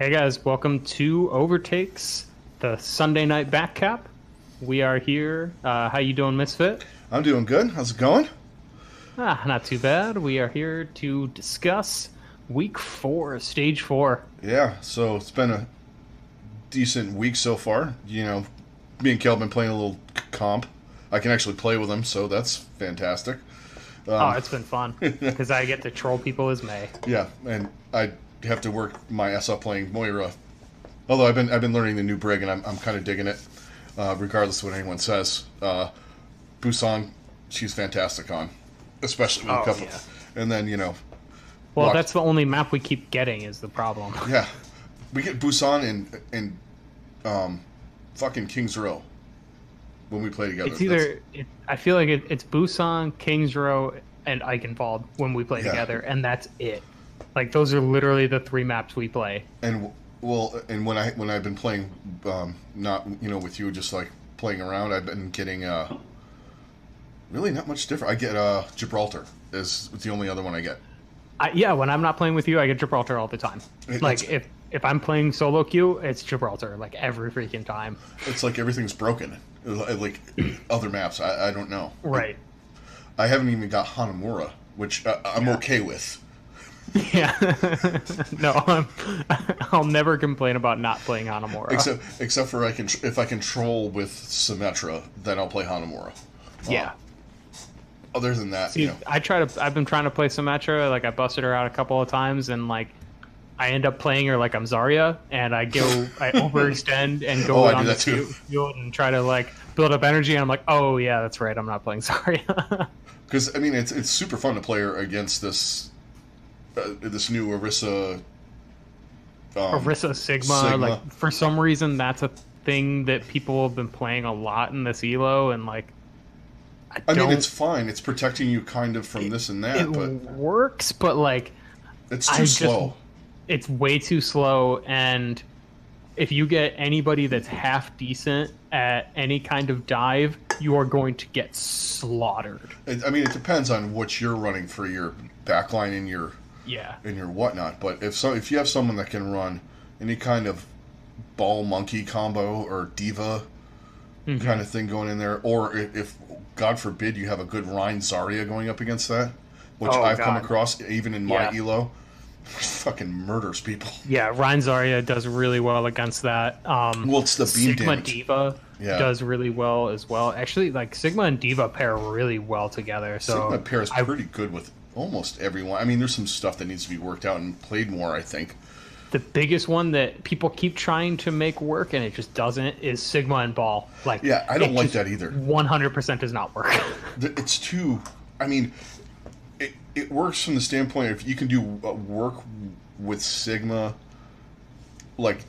Hey guys, welcome to Overtakes, the Sunday night Backcap. We are here. How you doing, Misfit? I'm doing good. How's it going? Not too bad. We are here to discuss week 4, stage 4. Yeah, so it's been a decent week so far. Me and Kel have been playing a little comp. I can actually play with him, so that's fantastic. Oh, it's been fun because I get to troll people as May. Yeah, and I have to work my ass off playing Moira. Although I've been learning the new brig, and I'm kind of digging it, regardless of what anyone says. Busan, she's fantastic on, especially with a couple. Yeah. And then Well, that's the only map we keep getting is the problem. Yeah, we get Busan and fucking King's Row when we play together. It's either I feel like it's Busan, Kings Row, and Eichenwald when we play together, and that's it. Like those are literally the 3 maps we play. And and when I've been playing, not with you, just like playing around, I've been getting really not much different. I get Gibraltar is the only other one I get. Yeah, when I'm not playing with you, I get Gibraltar all the time. If I'm playing solo queue, it's Gibraltar like every freaking time. It's like everything's broken. Like other maps, I don't know. Right. I haven't even got Hanamura, which I'm okay with. Yeah. No, I'll never complain about not playing Hanamura. Except for if I control with Symmetra, then I'll play Hanamura. Yeah. Other than that, See, I've been trying to play Symmetra. Like I busted her out a couple of times, and like I end up playing her like I'm Zarya, and I overextend and go on the field and try to like build up energy, and I'm like, oh yeah, that's right, I'm not playing Zarya. Because I mean, it's super fun to play her against this new Orisa. Orisa Sigma. Like for some reason, that's a thing that people have been playing a lot in this elo, and like. I mean, it's fine. It's protecting you kind of from this and that. It works, but like it's too slow. It's way too slow, and if you get anybody that's half decent at any kind of dive, you are going to get slaughtered. I mean, it depends on what you're running for your backline and your whatnot. But if you have someone that can run any kind of ball monkey combo or diva kind of thing going in there, or if God forbid you have a good Rhine Zarya going up against that, which I've come across even in my elo, fucking murders people. Yeah, Rhine Zarya does really well against that. Well, it's the beam Sigma damage. Diva does really well as well. Actually, like Sigma and Diva pair really well together. So Sigma pairs pretty good with almost everyone. I mean, there's some stuff that needs to be worked out and played more, I think. The biggest one that people keep trying to make work and it just doesn't is Sigma and Ball. Like, yeah, I don't like that either. 100% does not work. It's too. I mean, it works from the standpoint if you can do work with Sigma, like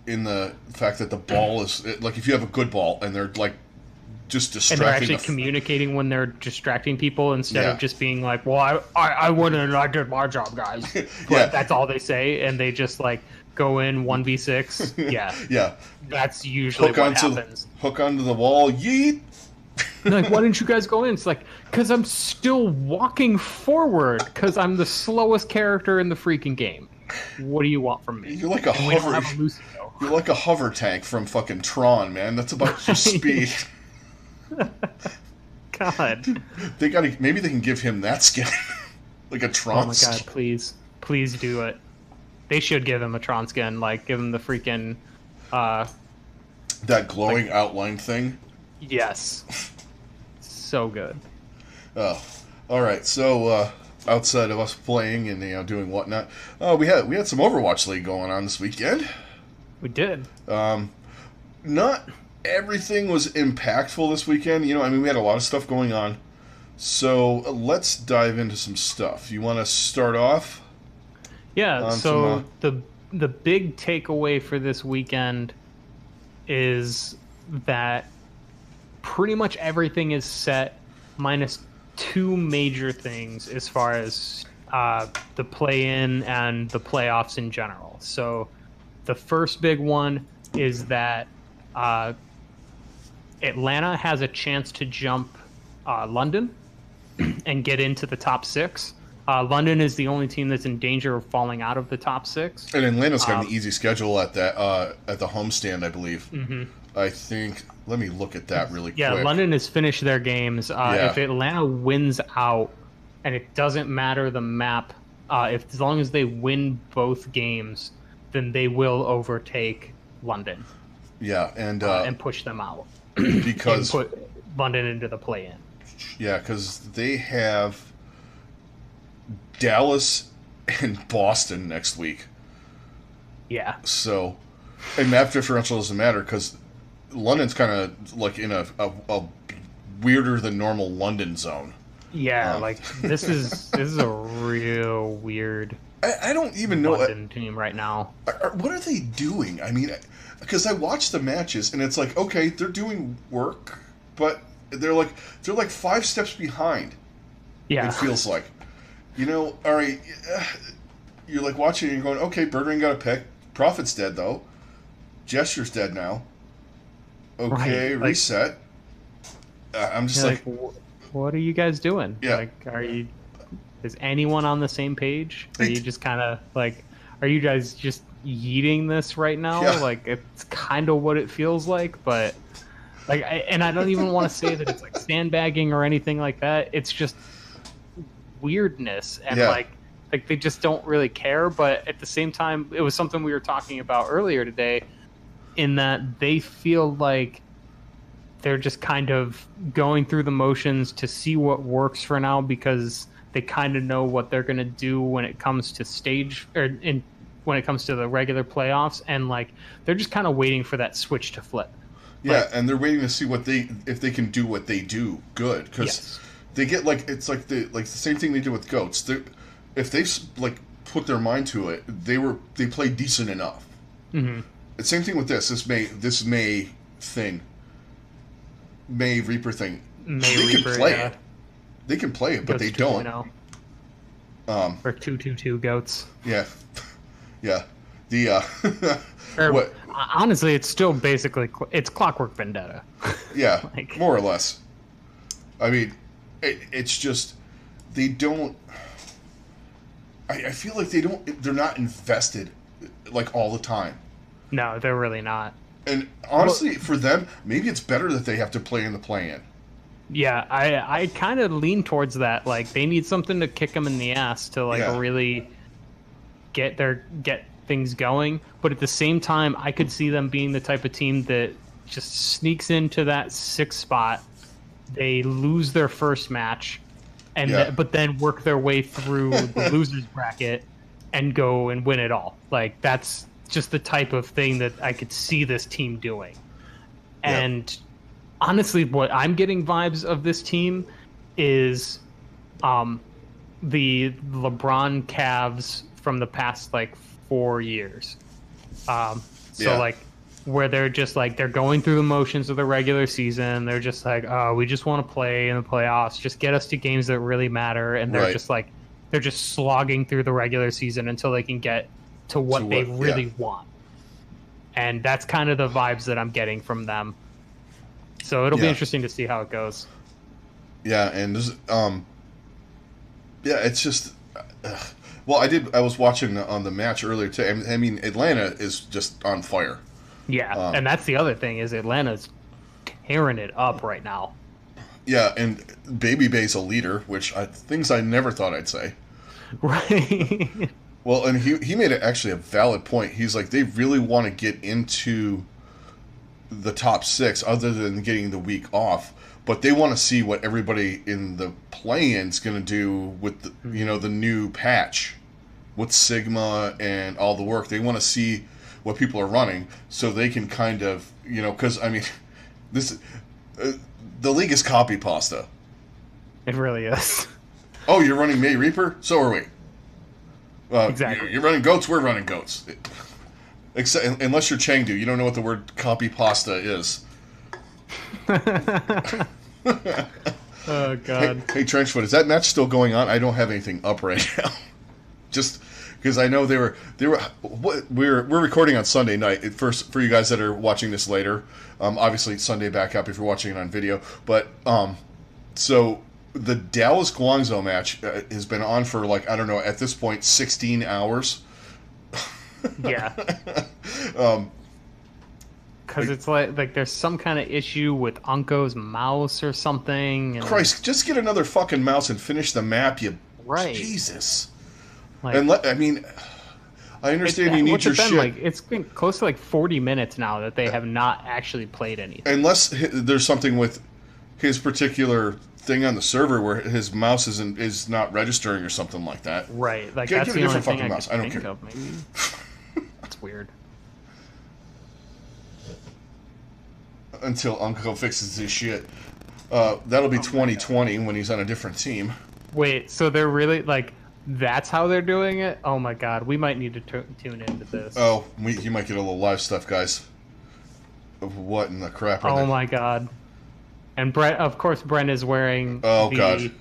in the fact that the ball is like if you have a good ball and they're like just distracting. And they're actually communicating when they're distracting people instead of just being like, well, I went in and I did my job, guys. But that's all they say, and they just like go in 1v6. Yeah. That's usually what happens. Hook onto the wall, yeet. Like, why didn't you guys go in? It's like, because I'm still walking forward, because I'm the slowest character in the freaking game. What do you want from me? You're like a hover. You're like a hover tank from fucking Tron, man. That's about your speed. God, maybe they can give him that skin, like a Tron. Oh my God, please do it. They should give him a Tron skin, like give him the freaking that glowing outline thing. Yes, so good. Oh, all right. So outside of us playing and doing whatnot, we had some Overwatch League going on this weekend. We did. Not everything was impactful this weekend. I mean, we had a lot of stuff going on. So let's dive into some stuff. You want to start off? Yeah. So the big takeaway for this weekend is that pretty much everything is set, minus 2 major things as far as the play-in and the playoffs in general. So the first big one is that Atlanta has a chance to jump London and get into the top 6. London is the only team that's in danger of falling out of the top 6. And Atlanta's got an easy schedule at that at the homestand, I believe. Mm-hmm. I think. Let me look at that really quick. Yeah, London has finished their games. If Atlanta wins out, and it doesn't matter the map, as long as they win both games, then they will overtake London. Yeah, and push them out because and put London into the play-in. Yeah, because they have Dallas and Boston next week. Yeah. So, and map differential doesn't matter because London's kind of like in a weirder than normal London zone. Yeah, like this is a real weird. I don't even know London team right now. What are they doing? I mean, because I watch the matches and it's like, okay, they're doing work, but they're like 5 steps behind. Yeah, it feels like, all right. You're like watching and you're going, okay, Birdring got a pick. Profit's dead though. Gesture's dead now. Okay, right. Reset. I'm just like, what are you guys doing? Yeah. Like, is anyone on the same page? Are you just kind of like, are you guys just yeeting this right now? Yeah. Like, it's kind of what it feels like, but like, I don't even want to say that it's like sandbagging or anything like that. It's just weirdness and like they just don't really care. But at the same time, it was something we were talking about earlier today, in that they feel like they're just kind of going through the motions to see what works for now, because they kind of know what they're going to do when it comes to when it comes to the regular playoffs, and like they're just kind of waiting for that switch to flip. Yeah, and they're waiting to see if they can do what they do good, because they get it's like the same thing they did with goats. If they've like put their mind to it, they play decent enough. Mm-hmm. It's same thing with this May Reaper thing. They can play it. They can play it, but Goats they don't. Or 2-2-2 goats. Yeah, yeah. The what? Honestly, it's still basically it's Clockwork Vendetta. Yeah, more or less. I mean, it's just they don't. I feel like they're not invested like all the time. No, they're really not. And honestly, for them, maybe it's better that they have to play in the play-in. Yeah, I kind of lean towards that. Like, they need something to kick them in the ass to really get things going. But at the same time, I could see them being the type of team that just sneaks into that 6th spot. They lose their first match, but then work their way through the losers bracket and go and win it all. Like, that's just the type of thing that I could see this team doing. And honestly, what I'm getting vibes of this team is the LeBron Cavs from the past 4 years. Where they're just they're going through the motions of the regular season. They're just we just want to play in the playoffs. Just get us to games that really matter. And they're they're just slogging through the regular season until they can get to what they really want. And that's kind of the vibes that I'm getting from them. So it'll be interesting to see how it goes. Yeah, and it's just well, I was watching on the match earlier too. I mean, Atlanta is just on fire. Yeah, and that's the other thing, is Atlanta's tearing it up right now. Yeah, and Baby Bay's a leader, which things I never thought I'd say. Right. Well, and he made it actually a valid point. He's like, they really want to get into the top 6 other than getting the week off, but they want to see what everybody in the play-in's going to do with the, the new patch with Sigma and all the work. They want to see what people are running so they can kind of, because I mean, this the league is copy pasta. It really is. Oh, you're running May Reaper? So are we. Exactly. You're running goats, we're running goats. Except, unless you're Chengdu, you don't know what the word copy pasta is. Oh, God. Hey, Trenchfoot, is that match still going on? I don't have anything up right now. Just because I know we're recording on Sunday night. First, for you guys that are watching this later, obviously Sunday Backcap if you're watching it on video. But so the Dallas Guangzhou match has been on for like, I don't know, at this point 16 hours. Yeah. Because it's like there's some kind of issue with Unko's mouse or something. And Christ, just get another fucking mouse and finish the map, you... Right. Jesus. Like, and I mean, I understand you need your shit. Like, it's been close to like 40 minutes now that they have not actually played anything. Unless there's something with his particular thing on the server where his mouse is not registering or something like that. Right. Like, get that's a the only different thing fucking I mouse. can I don't think care. of, maybe. That's weird. Until Unko fixes his shit. That'll be 2020 when he's on a different team. Wait, so they're really, like, that's how they're doing it? Oh my god, we might need to tune into this. Oh, you might get a little live stuff, guys. What in the crap are they? Oh my god. And Brent, of course, Brent is wearing God.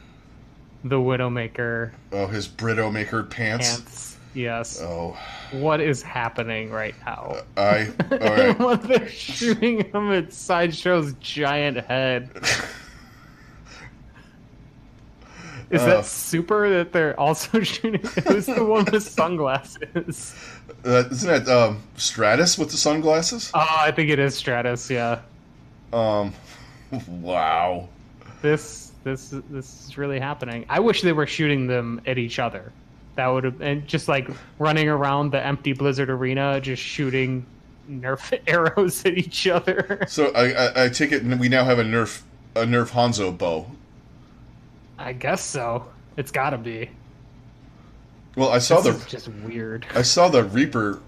The Widowmaker. Oh, his Britowmaker pants. Yes. Oh. What is happening right now? All right. What they're shooting him at Sideshow's giant head. Is that Super that they're also shooting? Who's the one with sunglasses? Isn't that Stratus with the sunglasses? Oh, I think it is Stratus. Yeah. Wow. This is really happening. I wish they were shooting them at each other. That would have, and just like running around the empty Blizzard arena, just shooting Nerf arrows at each other. So I take it we now have a Nerf Hanzo bow. I guess so. It's got to be. Well, I saw this is just weird. I saw the Reaper.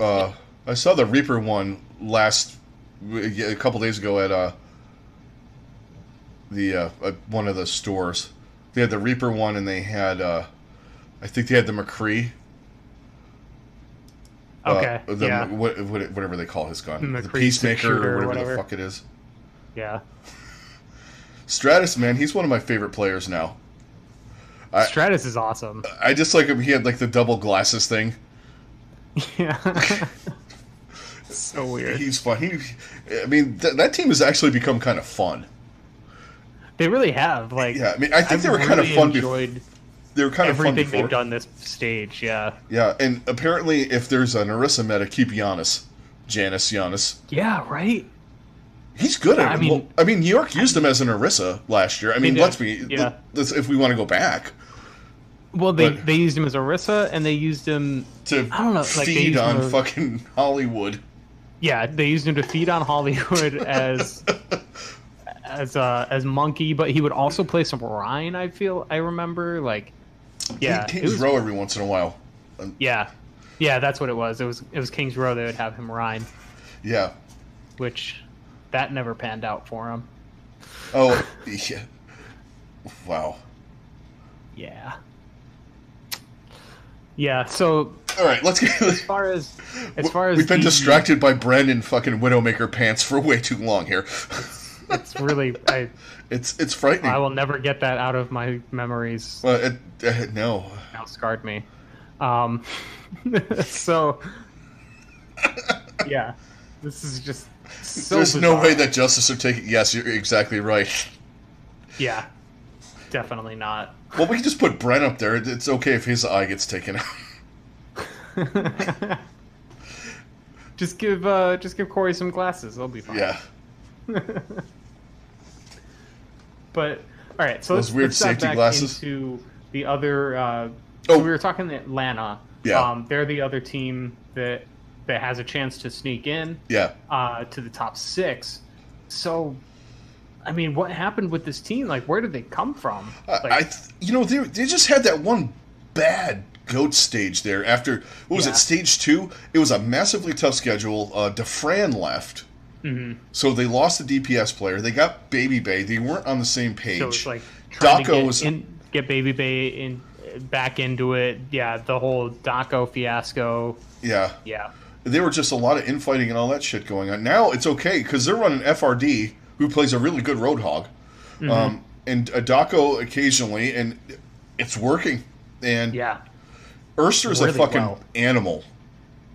I saw the Reaper one a couple days ago at one of the stores. They had the Reaper one, and they had I think they had the McCree. Okay. Yeah. Whatever they call his gun, the Peacemaker or whatever the fuck it is. Yeah. Stratus, man, he's one of my favorite players now. Stratus is awesome. I just like him. He had like the double glasses thing. Yeah. So weird. He's fun. I mean, that team has actually become kind of fun. They really have. Like, yeah, I mean, I think they were kind of fun before. They were kind of fun everything before. they've done this stage. Yeah. Yeah, and apparently, if there's an Orisa meta, keep Giannis. Yeah. Right. He's good at it. I mean, New York used him as an Orisa last year. I mean, let's if we want to go back. Well, they used him as Orisa, and they used him to feed on fucking Hollywood. Yeah, they used him to feed on Hollywood as Monkey, but he would also play some Rhine. I remember King's Row every once in a while. Yeah, that's what it was. It was King's Row. They would have him Rhine. Yeah, which that never panned out for him. Oh, yeah. Wow. Yeah. Yeah, so all right, let's get as far as we've been distracted by Bren in fucking Widowmaker pants for way too long here. It's really it's frightening. I will never get that out of my memories. Well, no. Now scarred me. So yeah, this is just so there's bizarre. no way that Justice are taking. Yes, you're exactly right. Yeah, definitely not. Well, we can just put Brent up there. It's okay if his eye gets taken out. Just give Corey some glasses. They'll be fine. Yeah. But all right, so those weird safety glasses. Into the other. So we were talking Atlanta. Yeah. They're the other team that has a chance to sneak in. Yeah. To the top 6. So, I mean, what happened with this team? Like, where did they come from? They just had that one bad goat stage there. After what was it, stage 2? It was a massively tough schedule. DeFran left. Mm-hmm. So they lost the DPS player. They got Baby Bay. They weren't on the same page. So it's like Daco get Baby Bay back into it. Yeah, the whole Daco fiasco. Yeah. Yeah. There were just a lot of infighting and all that shit going on. Now it's okay because they're running FRD, who plays a really good Roadhog, and Daco occasionally, and it's working. And Erster's really a fucking animal.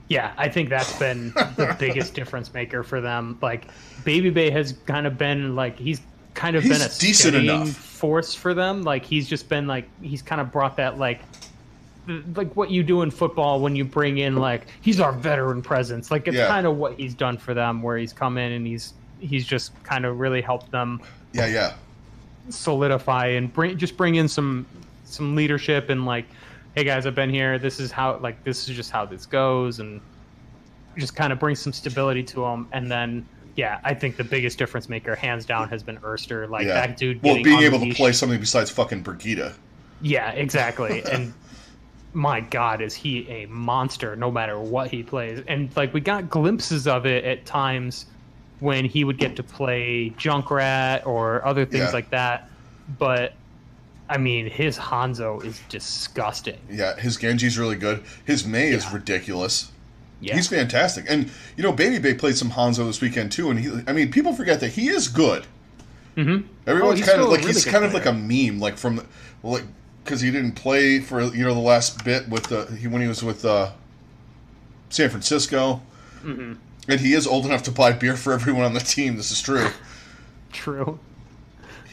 Yeah, I think that's been the biggest difference maker for them. Like, Baby Bay has kind of been like he's kind of been a steadying force for them. Like he's just been like he's kind of brought that like what you do in football when you bring in like he's our veteran presence. Like it's kind of what he's done for them, where he's come in and he's just kind of really helped them. Solidify and bring in some leadership and like, hey guys, I've been here. This is just how this goes, and just kind of bring some stability to them. And then I think the biggest difference maker, hands down, has been Erster. Like that dude. Well, being able to play something besides fucking Brigida. Yeah, exactly. And my God, is he a monster? No matter what he plays, and like we got glimpses of it at times when he would get to play Junkrat or other things like that. But, I mean, his Hanzo is disgusting. Yeah, his Genji's really good. His Mei is ridiculous. Yeah. He's fantastic. And, you know, Baby Bay played some Hanzo this weekend, too. And, people forget that he is good. Mm-hmm. Everyone's kind of like, he's kind of like a meme, like from, like, because he didn't play for, you know, the last bit with when he was with San Francisco. Mm-hmm. And he is old enough to buy beer for everyone on the team. This is true. True.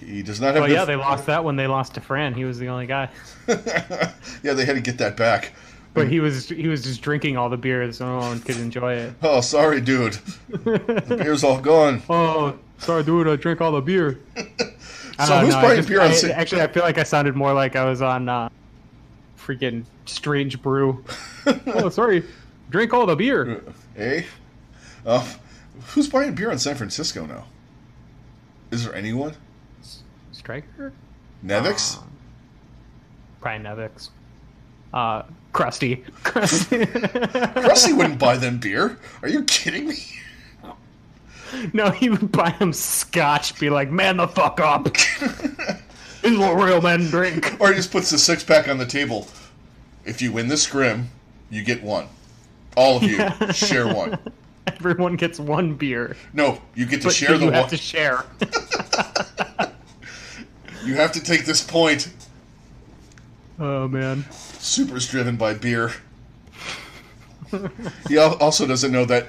He does not have. Well, they lost that when they lost to Fran. He was the only guy. Yeah, they had to get that back. But he was just drinking all the beer, so no one could enjoy it. Oh, sorry, dude. The beer's all gone. Oh, sorry, dude. I drank all the beer. So who's buying beer on? Actually, I feel like I sounded more like I was on freaking Strange Brew. Oh, sorry. Drink all the beer. Hey. Who's buying beer in San Francisco now? Is there anyone? Striker? Nevix? Probably Nevix. Krusty. Krusty wouldn't buy them beer. Are you kidding me? No, he would buy them scotch, be like, man the fuck up. This is what real men drink. Or he just puts the 6-pack on the table. If you win the scrim, you get one. All of you share one. Everyone gets one beer. No, you get to share the one. You have to share. You have to take this point. Oh, man. Super's driven by beer. He also doesn't know that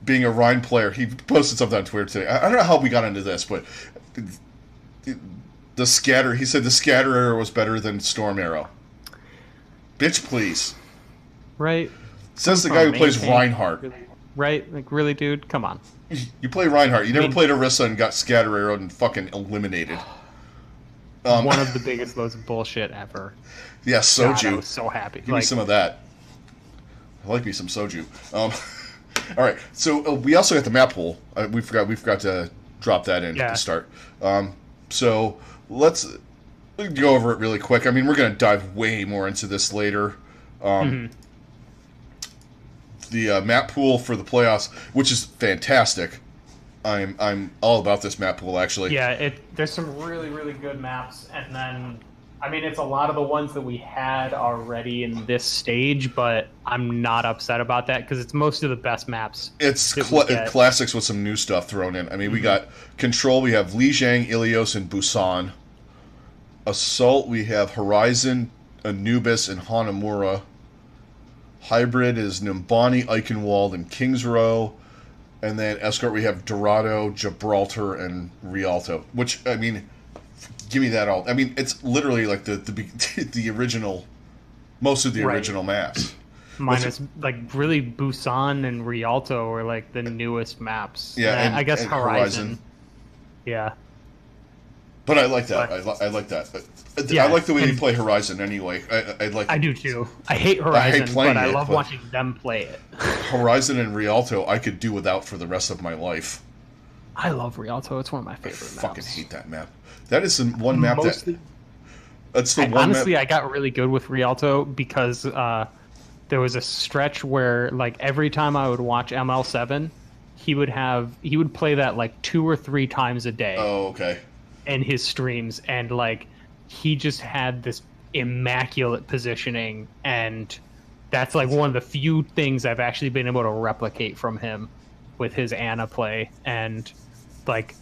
being a Rhine player, he posted something on Twitter today. I don't know how we got into this, but the scatter, he said the scatter arrow was better than storm arrow. Bitch, please. Right. Says the guy who plays Reinhardt. Right? Like, really, dude? Come on. You play Reinhardt. You never played Orisa and got scatter arrowed and fucking eliminated. One of the biggest loads of bullshit ever. Yeah, soju. God, I was so happy. Give me some of that. I like me some soju. All right, so we also got the map pool. We forgot to drop that in to start. So let's go over it really quick. I mean, we're going to dive way more into this later. The map pool for the playoffs, which is fantastic. I'm all about this map pool, actually. Yeah, there's some really, really good maps, and then I mean, it's a lot of the ones that we had already in this stage, but I'm not upset about that because it's most of the best maps. It's classics with some new stuff thrown in. I mean, we got Control, we have Lijiang, Ilios, and Busan. Assault, we have Horizon, Anubis, and Hanamura. Hybrid is Nimbani, Eichenwald, and Kings Row. And then Escort, we have Dorado, Gibraltar, and Rialto. Which, I mean, give me that all. I mean, it's literally like the original, most of the original maps. Minus, like, really Busan and Rialto are, like, the newest maps. Yeah, and I guess and Horizon. Yeah. But I like that. I like that. I like the way they play Horizon anyway. I do too. I hate Horizon, but I love watching them play it. Horizon and Rialto, I could do without for the rest of my life. I love Rialto. It's one of my favorite maps. I fucking hate that map. That is the one map that's the one honestly, map. I got really good with Rialto because there was a stretch where, like, every time I would watch ML7, he would play that like 2 or 3 times a day. Oh, okay. In his streams, and like he just had this immaculate positioning, and that's like one of the few things I've actually been able to replicate from him with his Ana play. And like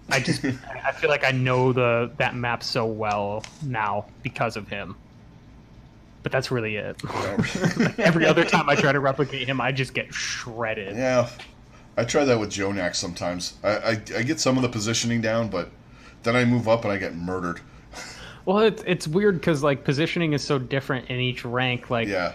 I feel like I know that map so well now because of him. But that's really it. Like every other time I try to replicate him, I just get shredded. Yeah. I try that with Jonax sometimes. I get some of the positioning down, but then I move up and I get murdered. Well, it's weird because like positioning is so different in each rank. Like, yeah,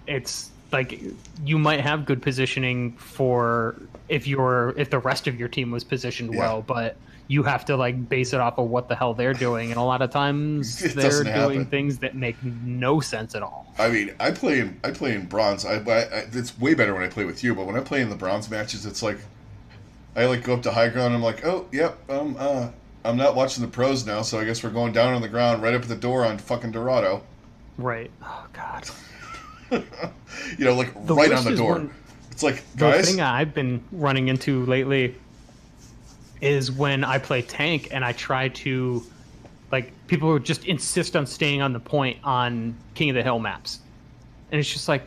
it's like you might have good positioning for if the rest of your team was positioned well, but you have to like base it off of what the hell they're doing, and a lot of times they're doing things that make no sense at all. I mean, I play in bronze. It's way better when I play with you, but when I play in the bronze matches, it's like I like go up to high ground. And I'm like, oh, yep, I'm not watching the pros now, so I guess we're going down on the ground right up at the door on fucking Dorado. Right. Oh God. You know, like right on the door. It's like, guys. The thing I've been running into lately is when I play tank and I try to, like, people would just insist on staying on the point on King of the Hill maps, and it's just like,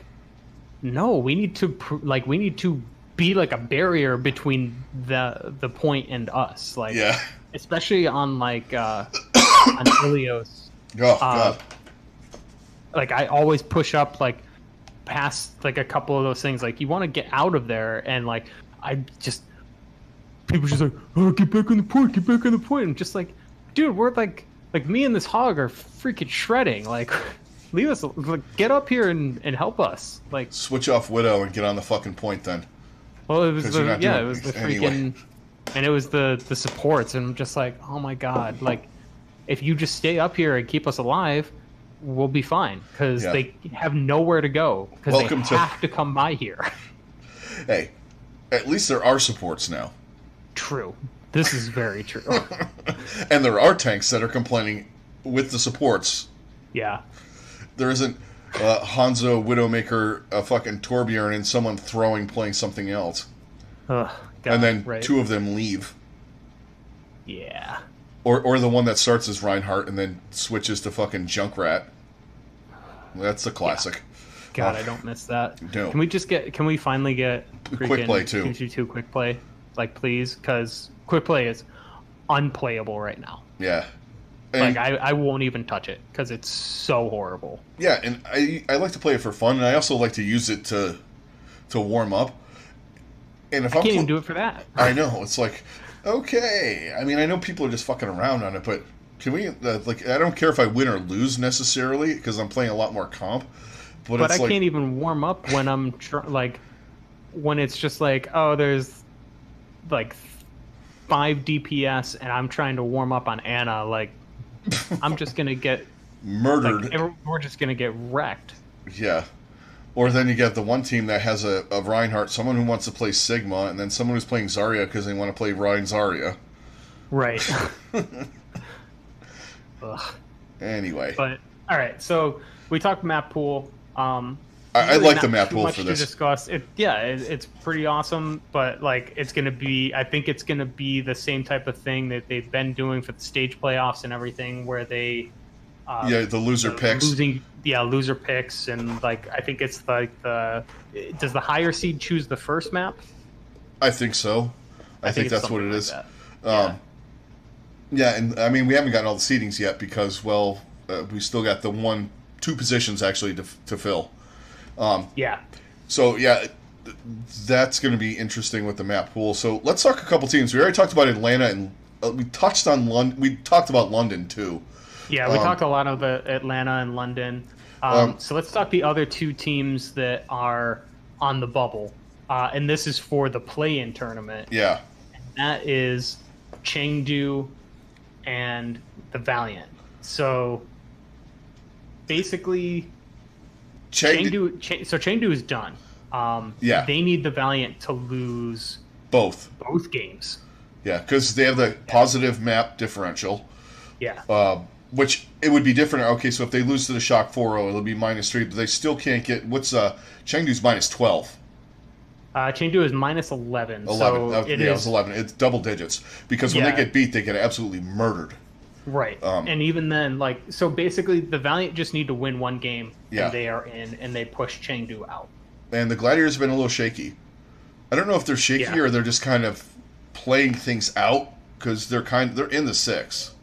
no, we need to be like a barrier between the point and us, like, especially on like on Ilios. Oh God. Like I always push up like past like a couple of those things. Like you want to get out of there, and like people just like, oh, get back on the point, get back on the point. I'm just like, dude, we're like me and this hog are freaking shredding. Like, leave us, like, get up here and help us. Like, switch off Widow and get on the fucking point then. Well, it was the freaking, and it was the supports, and I'm just like, oh my God, like, if you just stay up here and keep us alive, we'll be fine, because they have nowhere to go, because they have to come by here. Hey, at least there are supports now. True. This is very true. And there are tanks that are complaining with the supports. Yeah. There isn't Hanzo, Widowmaker, a fucking Torbjorn, and someone playing something else. God, and then two of them leave. Yeah. Or the one that starts as Reinhardt and then switches to fucking Junkrat. That's a classic. God, I don't miss that. No. Can we finally get quick play too? 2 quick play, like, please, because quick play is unplayable right now. Yeah. And, like I won't even touch it because it's so horrible. Yeah, and I like to play it for fun, and I also like to use it to warm up. And if I can't even do it for that. I know, it's like, okay. I mean, I know people are just fucking around on it, but can we like? I don't care if I win or lose necessarily because I'm playing a lot more comp. But I can't even warm up when I'm when it's just like, oh, there's like 5 DPS and I'm trying to warm up on Anna. Like, I'm just gonna get murdered. Like, we're just gonna get wrecked. Yeah. Or then you get the one team that has a Reinhardt, someone who wants to play Sigma, and then someone who's playing Zarya because they want to play Ryan Zarya. Right. Anyway. But all right, so we talked map pool. I like the map pool for this. To discuss it, it's pretty awesome. But like, I think it's gonna be the same type of thing that they've been doing for the stage playoffs and everything, where they the loser picks. Loser picks, and like I think it's like does the higher seed choose the first map? I think so. I think that's what it is. Like yeah, and I mean we haven't gotten all the seedings yet because we still got the 2 positions actually to fill. So yeah, that's going to be interesting with the map pool. So let's talk a couple teams. We already talked about Atlanta, and we touched on London. We talked about London too. Yeah, we talked a lot of Atlanta and London. So let's talk the other 2 teams that are on the bubble. And this is for the play-in tournament. Yeah. And that is Chengdu and the Valiant. So basically, Chengdu is done. They need the Valiant to lose both games. Yeah, because they have the positive map differential. Yeah. Which it would be different. Okay, so if they lose to the Shock 4-0, it'll be -3, but they still can't get. What's Chengdu's -12? Chengdu is -11. 11. So it was 11. It's double digits because when they get beat, they get absolutely murdered. Right. And even then, like, so basically, the Valiant just need to win 1 game, and they are in, and they push Chengdu out. And the Gladiators have been a little shaky. I don't know if they're shaky or they're just kind of playing things out because they're in the 6.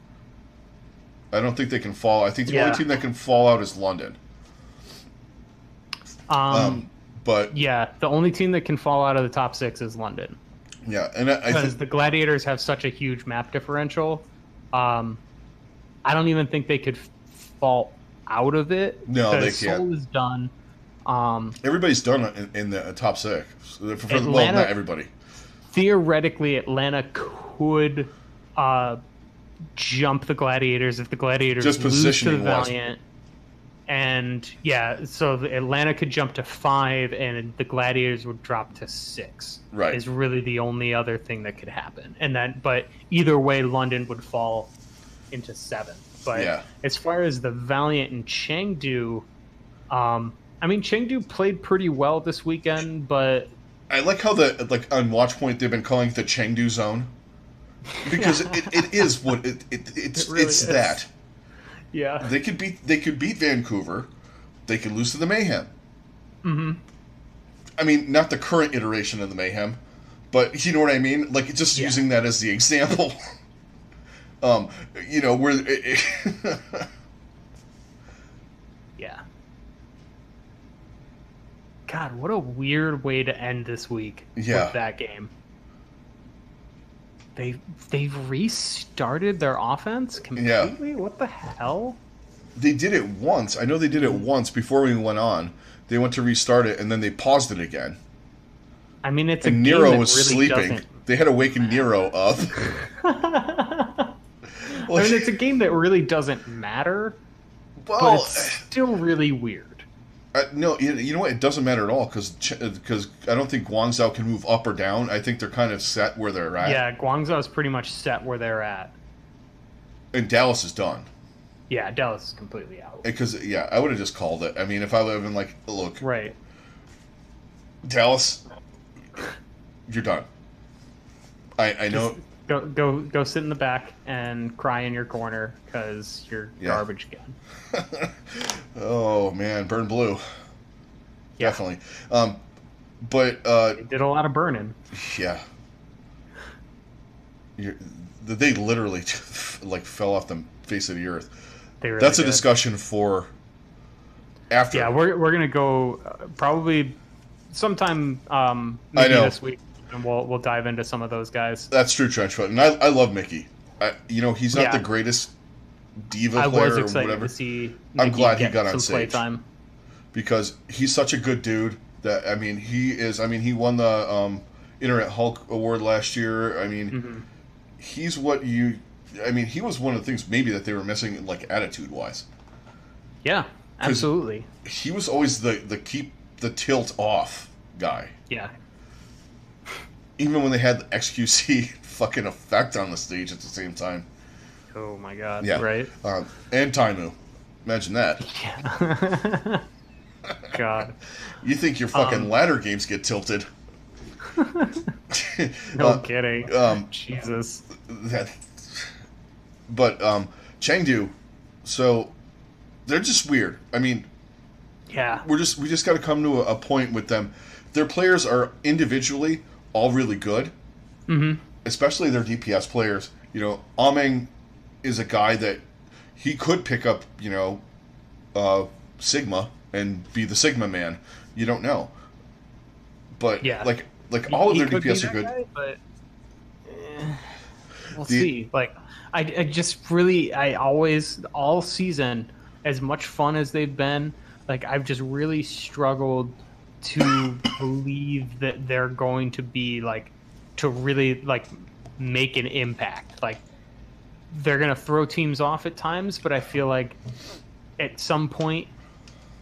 I don't think they can fall. I think the only team that can fall out is London. But But yeah, the only team that can fall out of the top 6 is London. Yeah, and because the Gladiators have such a huge map differential. I don't even think they could fall out of it. No, they can't. Seoul is done. Everybody's done in the top 6. Atlanta, well, not everybody. Theoretically, Atlanta could jump the Gladiators if the Gladiators just lose to the Valiant. And yeah, so Atlanta could jump to 5, and the Gladiators would drop to 6. Right, is really the only other thing that could happen. And then, but either way, London would fall into 7. But as far as the Valiant and Chengdu, I mean, Chengdu played pretty well this weekend, but I like how on Watchpoint they've been calling it the Chengdu zone, because it is what it's really it's that. Yeah, they could beat Vancouver, they could lose to the Mayhem. Mm-hmm. I mean, not the current iteration of the Mayhem, but you know what I mean. Like, just using that as the example. You know where. Yeah. God, what a weird way to end this week with that game. They've restarted their offense completely? Yeah. What the hell? They did it once. I know they did it once before we went on. They went to restart it, and then they paused it again. I mean, it's and a Nero game was that really sleeping. Doesn't... They had to waken Nero up. I mean, it's a game that really doesn't matter, but it's still really weird. No, you know what? It doesn't matter at all because I don't think Guangzhou can move up or down. I think they're kind of set where they're at. Yeah, Guangzhou is pretty much set where they're at. And Dallas is done. Yeah, Dallas is completely out. Because, I would have just called it. I mean, if I would have been like, look. Right. Dallas, you're done. I know. Go sit in the back and cry in your corner because you're garbage again. Oh man, burn blue. Yeah. Definitely. But they did a lot of burning. Yeah. They literally fell off the face of the earth. Really That's a discussion for after. Yeah, we're gonna go probably sometime maybe this week. And we'll dive into some of those guys. That's true, Trenchfoot. And I love Mickey. He's not the greatest diva player or whatever. To see I'm glad he got on stage playtime. Because he's such a good dude that he won the Internet Hulk Award last year. I mean, he's what he was one of the things maybe that they were missing, like, attitude wise. Yeah, absolutely. He was always the keep the tilt off guy. Yeah. Even when they had the XQC fucking effect on the stage at the same time. Oh my god! Yeah, right. And Taimu, imagine that. Yeah. God. You think your fucking ladder games get tilted? No kidding. Jesus. But Chengdu, so they're just weird. I mean, yeah, we just got to come to a point with them. Their players are individually all really good, especially their DPS players. You know, Ameng is a guy that he could pick up, Sigma and be the Sigma man. You don't know, but like all of their DPS are good. Guy, but we'll see. Like I just really always all season, as much fun as they've been, like I've just really struggled to believe that they're going to be to really make an impact. Like they're going to throw teams off at times, but I feel like at some point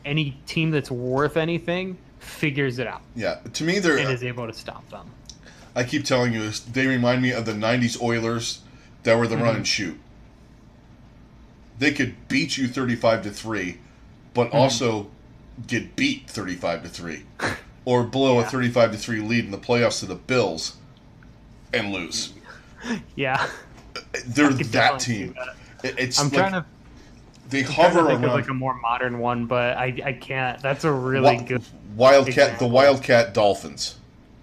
any team that's worth anything figures it out. Yeah, to me they're and is able to stop them. I keep telling you this, they remind me of the 90s Oilers that were the run and shoot. They could beat you 35-3, but also get beat 35-3, or blow a 35-3 lead in the playoffs to the Bills and lose. Yeah, they're that team. It's I'm trying to. They hover around. Think of a more modern one, but I can't. That's a really good Wildcat. Example. The Wildcat Dolphins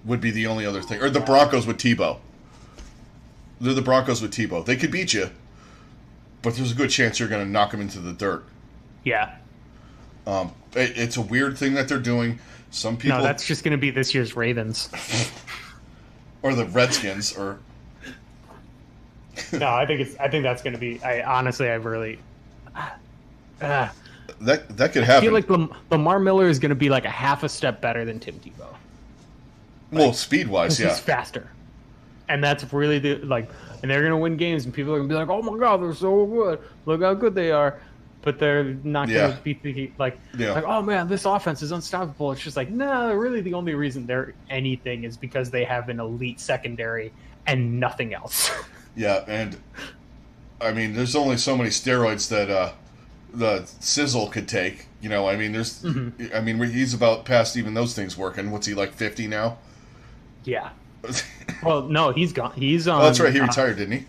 would be the only other thing, or the Broncos with Tebow. They're the Broncos with Tebow. They could beat you, but there's a good chance you're going to knock them into the dirt. Yeah. It's a weird thing that they're doing. Some people. No, that's just going to be this year's Ravens. Or the Redskins, or. No, I think that's going to be. I really. That could happen. I feel like Lamar Miller is going to be like a half a step better than Tim Tebow. Well, speed-wise, yeah. He's faster. And that's really and they're going to win games, and people are going to be like, oh my God, they're so good. Look how good they are. But they're not going to be thinking, like, oh man, this offense is unstoppable. It's just like, no, really the only reason they're anything is because they have an elite secondary and nothing else. Yeah, and I mean, there's only so many steroids that the Sizzle could take. You know, I mean, I mean, he's about past even those things working. What's he, like 50 now? Yeah. Well, no, he's gone. He's on. Oh, that's right. He retired, didn't he?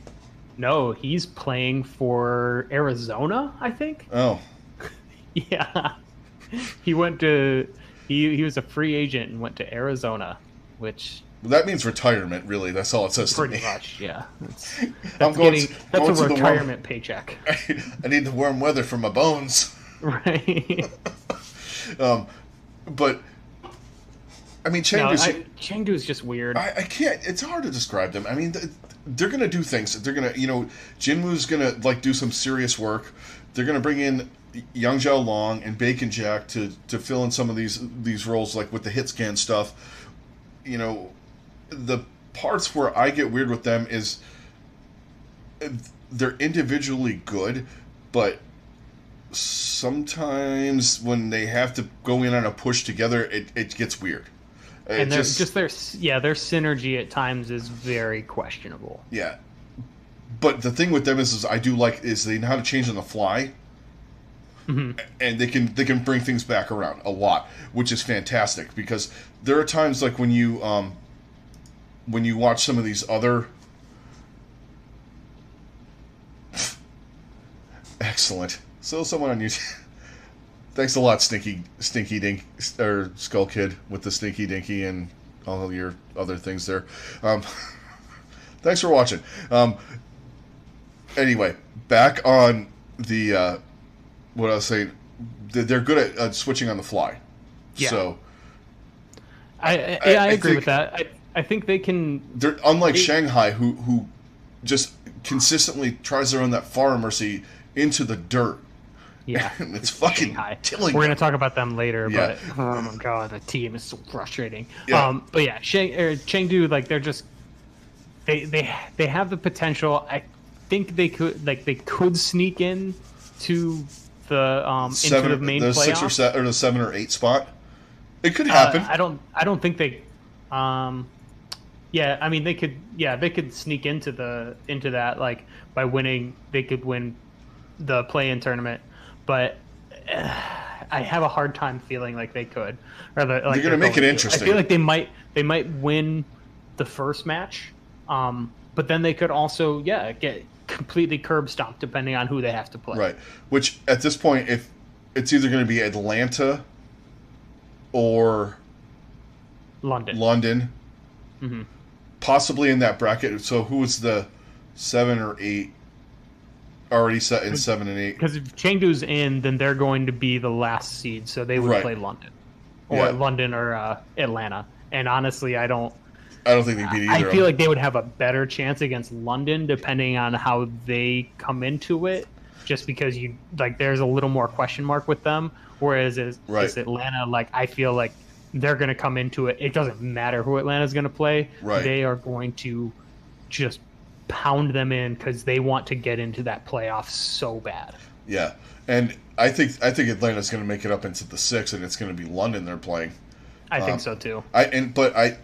No, he's playing for Arizona, I think. Oh. Yeah. He went to. He was a free agent and went to Arizona, which. Well, that means retirement, really. That's all it says to me. Pretty much, yeah. That's going a retirement paycheck. I need the warm weather for my bones. Right. But. I mean, Chengdu is just weird. I can't. It's hard to describe them. I mean, they're going to do things. They're going to, Jinwoo's going to like do some serious work. They're going to bring in Yang Zhao Long and Bacon Jack to fill in some of these roles, like with the hit scan stuff. The parts where I get weird with them is they're individually good, but sometimes when they have to go in on a push together, it gets weird. And their synergy at times is very questionable. Yeah, but the thing with them is I do like is they know how to change on the fly, and they can bring things back around a lot, which is fantastic because there are times like when you watch some of these other excellent. So someone on YouTube. Thanks a lot, Stinky Dink or Skull Kid with the Stinky Dinky and all of your other things there. Thanks for watching. Anyway, back on the what I was saying. They're good at switching on the fly. Yeah. So I agree with that. I think they can. They're unlike Shanghai, who just consistently tries to run that far mercy into the dirt. Yeah, it's fucking killing. We're going to talk about them later, but oh my god, the team is so frustrating. Yeah. But yeah, Chengdu, like they're just they have the potential. I think they could sneak in to the into the main playoff. Or the 7 or 8 spot. It could happen. I don't think they. Yeah, I mean they could. Yeah, they could sneak into that like by winning. They could win the play-in tournament. But I have a hard time feeling like they could. Or they're going to make it interesting. I feel like they might win the first match, but then they could also get completely curb stomped depending on who they have to play. Right. Which at this point, if it's either going to be Atlanta or London, possibly in that bracket. So who was the 7 or 8? Already set in 7 and 8. Because if Chengdu's in, then they're going to be the last seed, so they would play London, or London or Atlanta. And honestly, I don't think they'd beat either. I feel like they would have a better chance against London, depending on how they come into it. Just because there's a little more question mark with them, whereas is Atlanta, I feel like they're going to come into it. It doesn't matter who Atlanta's going to play. Right. They are going to just pound them in because they want to get into that playoff so bad. Yeah, and I think Atlanta's going to make it up into the 6, and it's going to be London they're playing. I think so too. I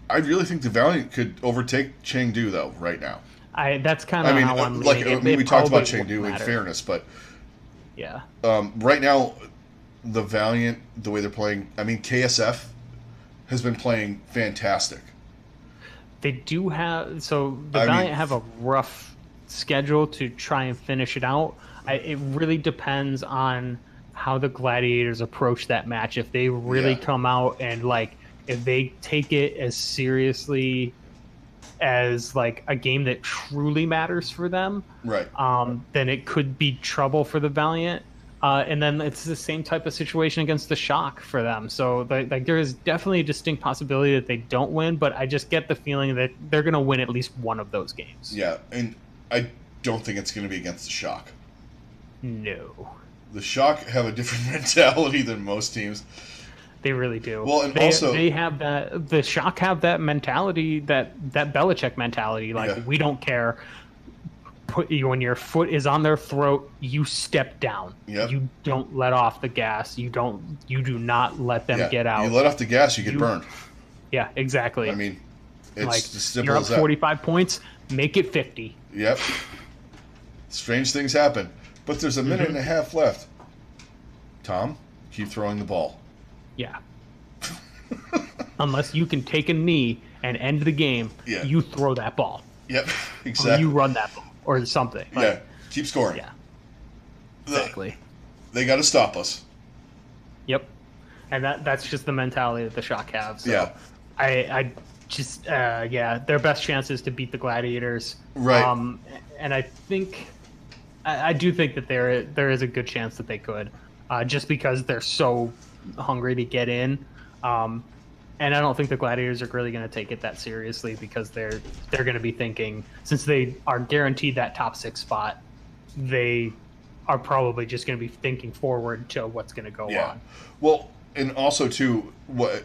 really think the Valiant could overtake Chengdu though right now. That's kind of how I'm leaning. We talked about Chengdu in fairness, but yeah, right now the Valiant, the way they're playing, I mean KSF has been playing fantastic. They do have Valiant have a rough schedule to try and finish it out. It really depends on how the Gladiators approach that match. If they really come out and if they take it as seriously as a game that truly matters for them, right? Then it could be trouble for the Valiant. And then it's the same type of situation against the Shock for them. So like there is definitely a distinct possibility that they don't win, but I just get the feeling that they're going to win at least one of those games. Yeah, and I don't think it's going to be against the Shock. No. The Shock have a different mentality than most teams. They really do. Well, and they have that. The Shock have that mentality, that Belichick mentality. Like, we don't care. When your foot is on their throat, you step down. Yep. You don't let off the gas. You do not let them get out. You let off the gas, you get burned. Yeah, exactly. I mean, it's like, as simple you're up as that. 45 points, make it 50. Yep. Strange things happen. But there's a minute and a half left. Tom, keep throwing the ball. Yeah. Unless you can take a knee and end the game, you throw that ball. Yep, exactly. Or you run that ball or something. Yeah, keep scoring. Yeah, exactly. They got to stop us. Yep, and that's just the mentality that the Shock have. So yeah. I just, their best chance is to beat the Gladiators. Right. And I think, I do think that there is a good chance that they could, just because they're so hungry to get in. And I don't think the Gladiators are really going to take it that seriously, because they're going to be thinking, since they are guaranteed that top 6 spot, they are probably just going to be thinking forward to what's going to go on. Well, and also too, what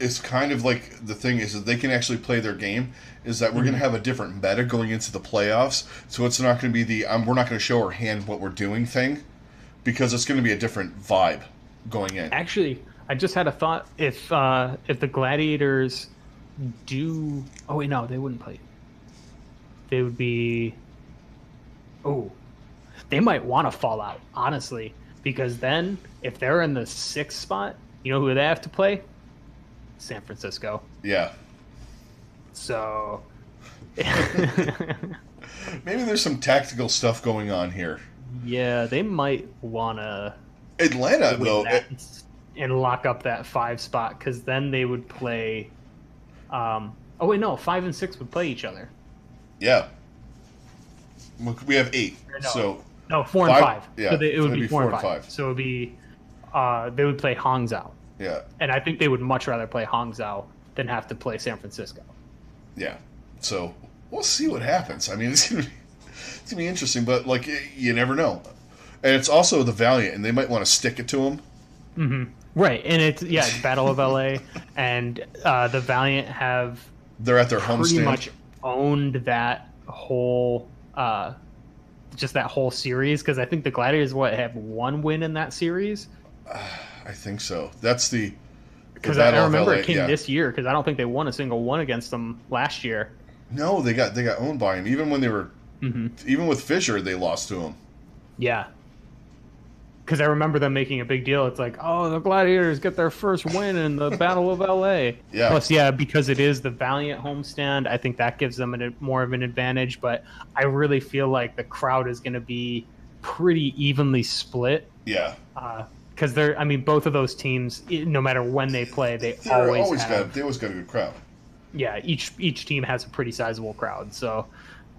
is kind of like the thing is that they can actually play their game. Is that we're going to have a different meta going into the playoffs, so it's not going to be we're not going to show our hand what we're doing thing, because it's going to be a different vibe going in. Actually, I just had a thought. If the Gladiators do... Oh, wait, no, they wouldn't play. They would be... Oh, they might want to fall out, honestly. Because then, if they're in the 6th spot, you know who they have to play? San Francisco. Yeah. So... Maybe there's some tactical stuff going on here. Yeah, they might want to... Atlanta, though... and lock up that 5 spot, because then they would play 5 and 6 would play each other. Yeah, we have 8. No, 4 and 5. Yeah, so it would be 4 and 5. So it would be they would play Hangzhou. Yeah, and I think they would much rather play Hangzhou than have to play San Francisco. Yeah, so we'll see what happens. I mean, it's gonna be interesting, but like you never know. And it's also the Valiant, and they might want to stick it to them. Mm-hmm. Right, and it's Battle of LA, and the Valiant they're at their homestand. Pretty much owned that whole just that whole series, because I think the Gladiators have 1 win in that series. I think so. That's because I remember it came this year, because I don't think they won a single one against them last year. No, they got owned by him. Even when they were even with Fisher, they lost to him. Yeah. Because I remember them making a big deal. It's like, oh, the Gladiators get their first win in the Battle of L.A. Yeah. Plus, because it is the Valiant homestand, I think that gives them more of an advantage. But I really feel like the crowd is going to be pretty evenly split. Yeah. Because both of those teams, no matter when they play, they always got a good crowd. Yeah, each team has a pretty sizable crowd. So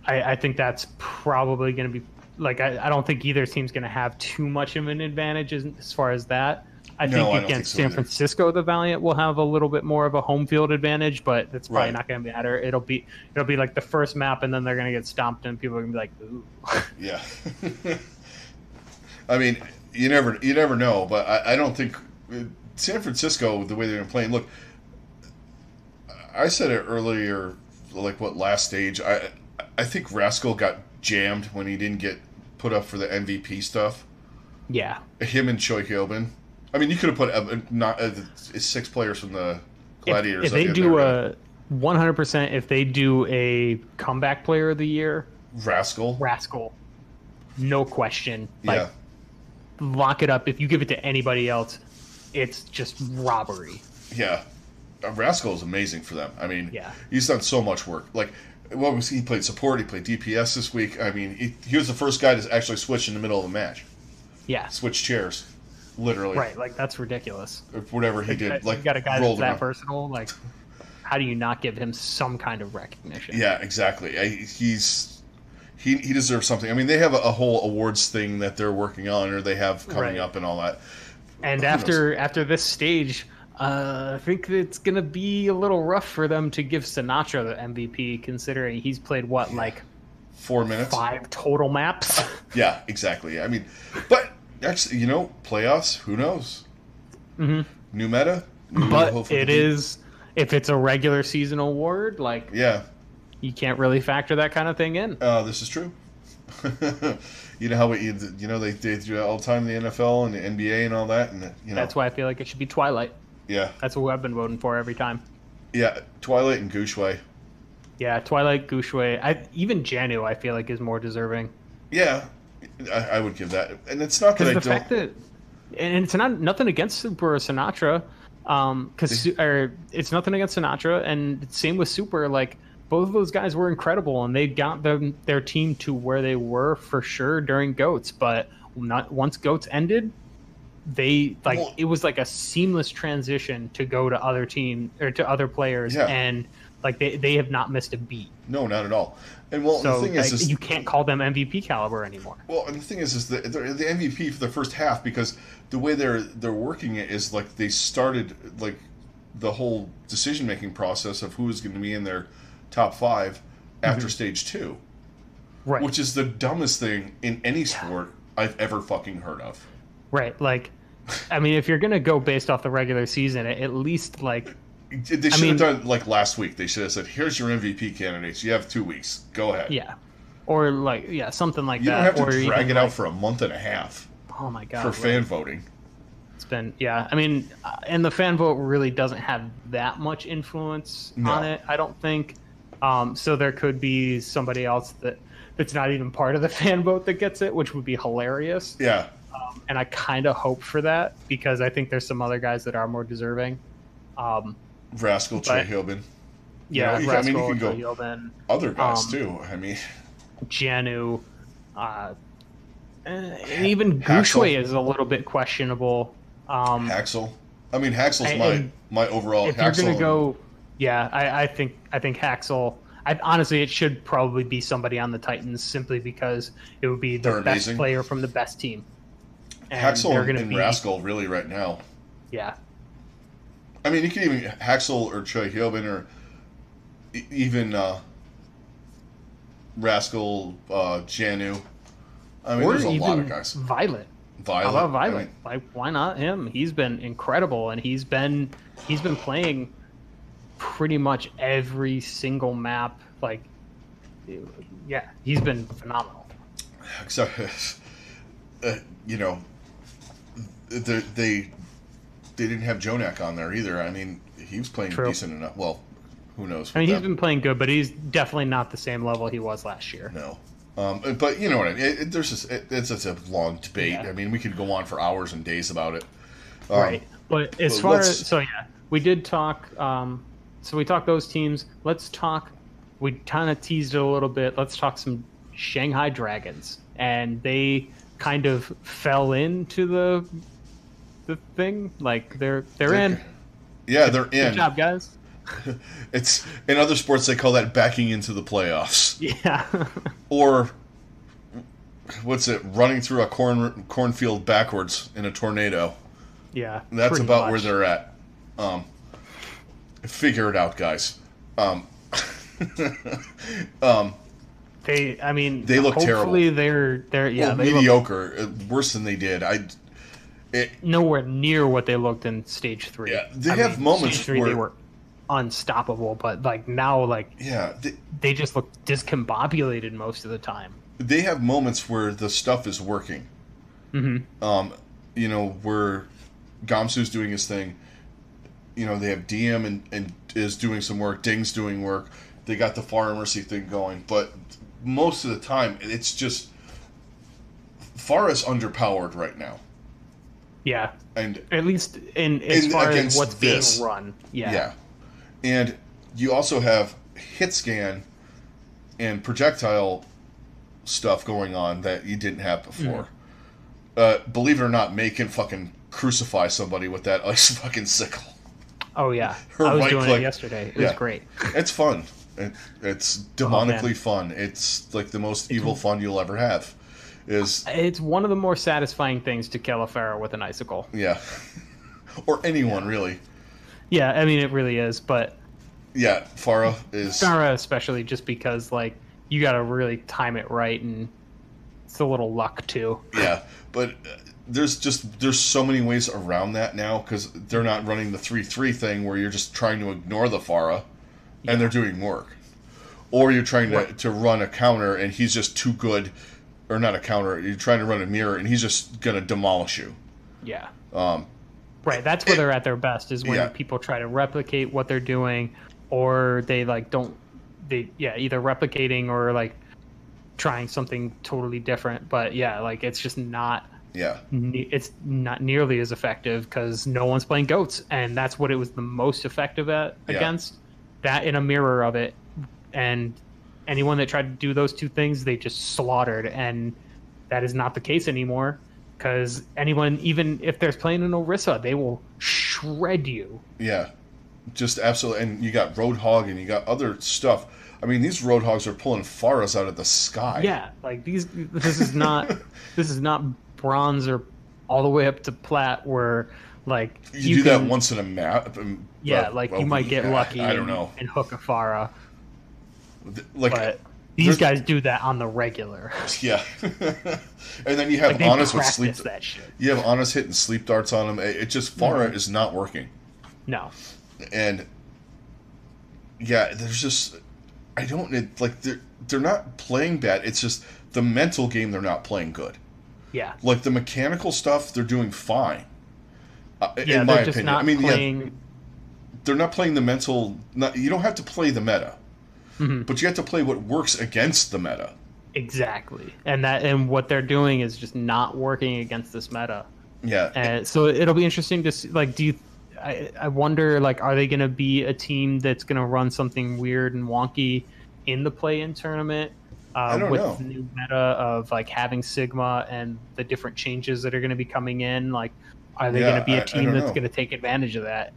I think that's probably going to be... Like, I don't think either team's going to have too much of an advantage as far as that. I think against San Francisco, the Valiant will have a little bit more of a home field advantage, but that's probably not going to matter. It'll be like the first map, and then they're going to get stomped, and people are going to be like, ooh. Yeah. I mean, you never know, but I don't think San Francisco, the way they're playing. Look, I said it earlier, like last stage. I think Rascal got jammed when he didn't get put up for the MVP stuff. Yeah. Him and Choi Hyobin. I mean, you could have put 6 players from the Gladiators. If they do 100%, if they do a comeback player of the year, Rascal, no question. Like, lock it up. If you give it to anybody else, it's just robbery. Yeah. Rascal is amazing for them. I mean, he's done so much work. Like, he played support, he played DPS this week. I mean, he was the first guy to actually switch in the middle of a match. Yeah. Switch chairs. Literally. Right, like, that's ridiculous. Whatever he did. Like, you got a guy that's that versatile, like, how do you not give him some kind of recognition? Yeah, exactly. he deserves something. I mean, they have a whole awards thing that they're working on, or they have coming up and all that. And after this stage, I think it's going to be a little rough for them to give Sinatra the MVP, considering he's played, 4 minutes? 5 total maps? Yeah, exactly. I mean, but actually, playoffs, who knows? Mm-hmm. New meta? But it is, if it's a regular season award, you can't really factor that kind of thing in. This is true. You know how they do it all the time in the NFL and the NBA and all that, and that's why I feel like it should be Twilight. Yeah, that's what I've been voting for every time. Yeah, Twilight and Gushue. Yeah, Twilight, Gushue. Even Janu, I feel like, is more deserving. Yeah, I would give that, and it's not that I don't. Fact that, and it's nothing against Super or Sinatra, it's nothing against Sinatra, and same with Super. Like, both of those guys were incredible, and they got their team to where they were for sure during GOATS. But once GOATS ended, it was like a seamless transition to go to other team or to other players, and they have not missed a beat. No, not at all. And the thing is you can't call them MVP caliber anymore. Well, and the thing is they're the MVP for the first half, because the way they're working it is like they started the whole decision making process of who is going to be in their top 5 after stage 2, right? Which is the dumbest thing in any sport I've ever fucking heard of. Right, I mean, if you're gonna go based off the regular season, at least they should have done last week. They should have said, "Here's your MVP candidates. You have 2 weeks. Go ahead." Yeah, or something like that. You don't have to drag it out for a month and a half. Oh my god! For fan voting. It's been I mean, and the fan vote really doesn't have that much influence on it, I don't think. So there could be somebody else that's not even part of the fan vote that gets it, which would be hilarious. Yeah. And I kind of hope for that, because I think there's some other guys that are more deserving. Rascal, Chehilbin. Yeah, Rascal, I mean, you can go Chehilbin, other guys too. I mean, Janu, and even Gushue is a little bit questionable. Haxel. I mean, Haxel's my overall. If you're gonna go, I think Haxel. Honestly, it should probably be somebody on the Titans, simply because it would be the best player from the best team. And Haxel and Rascal really right now. Yeah. I mean, you can even Haxel or Chehilbin or even Rascal, Janu. I mean, there's a lot of guys. Violet. How about Violet? I mean, why not him? He's been incredible, and he's been playing pretty much every single map. He's been phenomenal. So, they didn't have Jonak on there either. I mean, he was playing decent enough. Well, who knows? I mean, he's been playing good, but he's definitely not the same level he was last year. No. But you know what I mean? It's a long debate. Yeah. I mean, we could go on for hours and days about it. Right. But as far as... we did talk... so we talked those teams. Let's talk... We kind of teased it a little bit. Let's talk some Shanghai Dragons. And they kind of fell into the thing. They're in. Yeah, they're in. Good job, guys. It's in other sports they call that backing into the playoffs. Yeah. Or what's it? Running through a cornfield backwards in a tornado. Yeah. That's about where they're at. Figure it out, guys. They look terrible. Hopefully they're mediocre, worse than they did. Nowhere near what they looked in stage 3. Yeah, they have moments stage 3, where they were unstoppable, but now they just look discombobulated most of the time. They have moments where the stuff is working. Mm-hmm. Where Gamsu's doing his thing. They have DM and is doing some work. Ding's doing work. They got the Pharmacy thing going, but most of the time it's just Farah's underpowered right now. Yeah, and at least as far as what's being run. Yeah. And you also have hit scan and projectile stuff going on that you didn't have before. Believe it or not, May can fucking crucify somebody with that ice fucking sickle. Oh yeah, I was doing it yesterday. It was great. It's fun. It's demonically fun. It's like the most evil fun you'll ever have. It's one of the more satisfying things to kill a Pharaoh with an icicle. Yeah. Or anyone, really. Yeah, I mean, it really is, but... Yeah, Farah is... Farah especially, just because, like, you gotta really time it right, and it's a little luck, too. Yeah, but there's so many ways around that now, because they're not running the 3-3 thing where you're just trying to ignore the Farah, and they're doing work. Or you're trying to run a counter, and he's just too good... Or not a counter, you're trying to run a mirror, and he's just going to demolish you. Yeah. Right, that's where they're at their best, is when people try to replicate what they're doing, or they, like, either replicating or, like, trying something totally different. But, yeah, like, it's just not... Yeah. It's not nearly as effective, because no one's playing goats, and that's what it was the most effective against. That in a mirror of it, and... Anyone that tried to do those two things, they just slaughtered, and that is not the case anymore, because anyone, even if they're playing an Orisa, they will shred you. Yeah, just absolutely. And you got Roadhog, and you got other stuff. I mean, these Roadhogs are pulling Faras out of the sky. Yeah, like this is not this is not bronze or all the way up to plat, where like you do that once in a map. Yeah, you might get lucky. I don't know. And hook a Farah. Like, but these guys do that on the regular. Yeah. And then you have Honest with sleep. That shit. You have Honest hitting sleep darts on him. It just Farah is not working. No. And yeah, there's just they're not playing bad. It's just the mental game they're not playing good. Yeah. Like the mechanical stuff they're doing fine. In my opinion. I mean, they're not playing the mental. You don't have to play the meta. Mm-hmm. But you have to play what works against the meta. Exactly. And what they're doing is just not working against this meta. Yeah. And so it'll be interesting to see, like, I wonder, like, are they going to be a team that's going to run something weird and wonky in the play-in tournament? I don't know. With the new meta of, like, having Sigma and the different changes that are going to be coming in, like, are they going to be a team that's going to take advantage of that?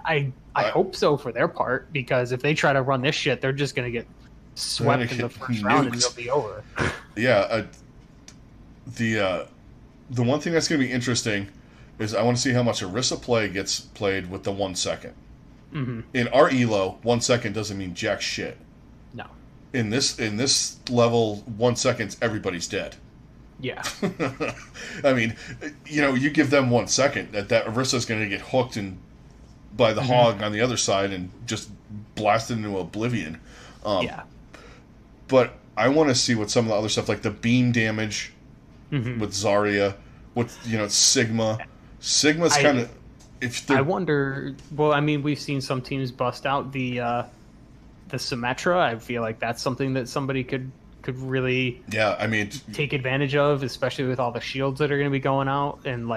I hope so for their part, because if they try to run this shit, they're just going to get swept in the first round and it'll be over. Yeah. The one thing that's going to be interesting is I want to see how much Orisa play gets played with the 1 second. Mm-hmm. In our ELO, 1 second doesn't mean jack shit. No. In this level, 1 second, everybody's dead. Yeah. I mean, you give them 1 second, that Orisa's going to get hooked by the hog on the other side and just blasted into oblivion. Yeah. But I want to see what some of the other stuff, like the beam damage with Zarya, with Sigma. Sigma's kind of... I wonder... Well, I mean, we've seen some teams bust out the Symmetra. I feel like that's something that somebody could really take advantage of, especially with all the shields that are going to be going out. And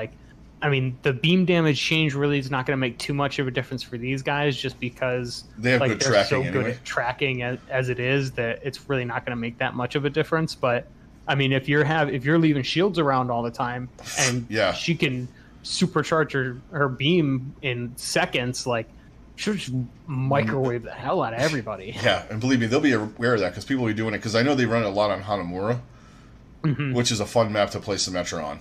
the beam damage change really is not going to make too much of a difference for these guys, just because they're so good at tracking as it is, that it's really not going to make that much of a difference. But I mean, if you're leaving shields around all the time and she can supercharge her beam in seconds, like, she'll just microwave the hell out of everybody. Yeah, and believe me, they'll be aware of that, because people will be doing it. Because I know they run it a lot on Hanamura, which is a fun map to play Symmetra on.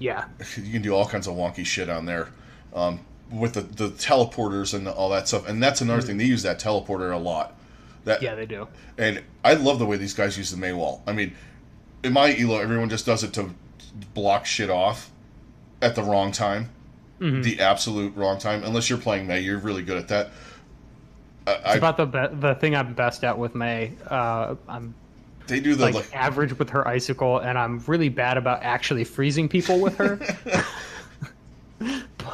Yeah. You can do all kinds of wonky shit on there with the teleporters and all that stuff. And that's another thing. They use that teleporter a lot. Yeah, they do. And I love the way these guys use the Maywall. I mean, in my ELO, everyone just does it to block shit off at the wrong time. The absolute wrong time. Unless you're playing May, you're really good at that. It's about the thing I'm best at with May. They do the average with her icicle, and I'm really bad about actually freezing people with her.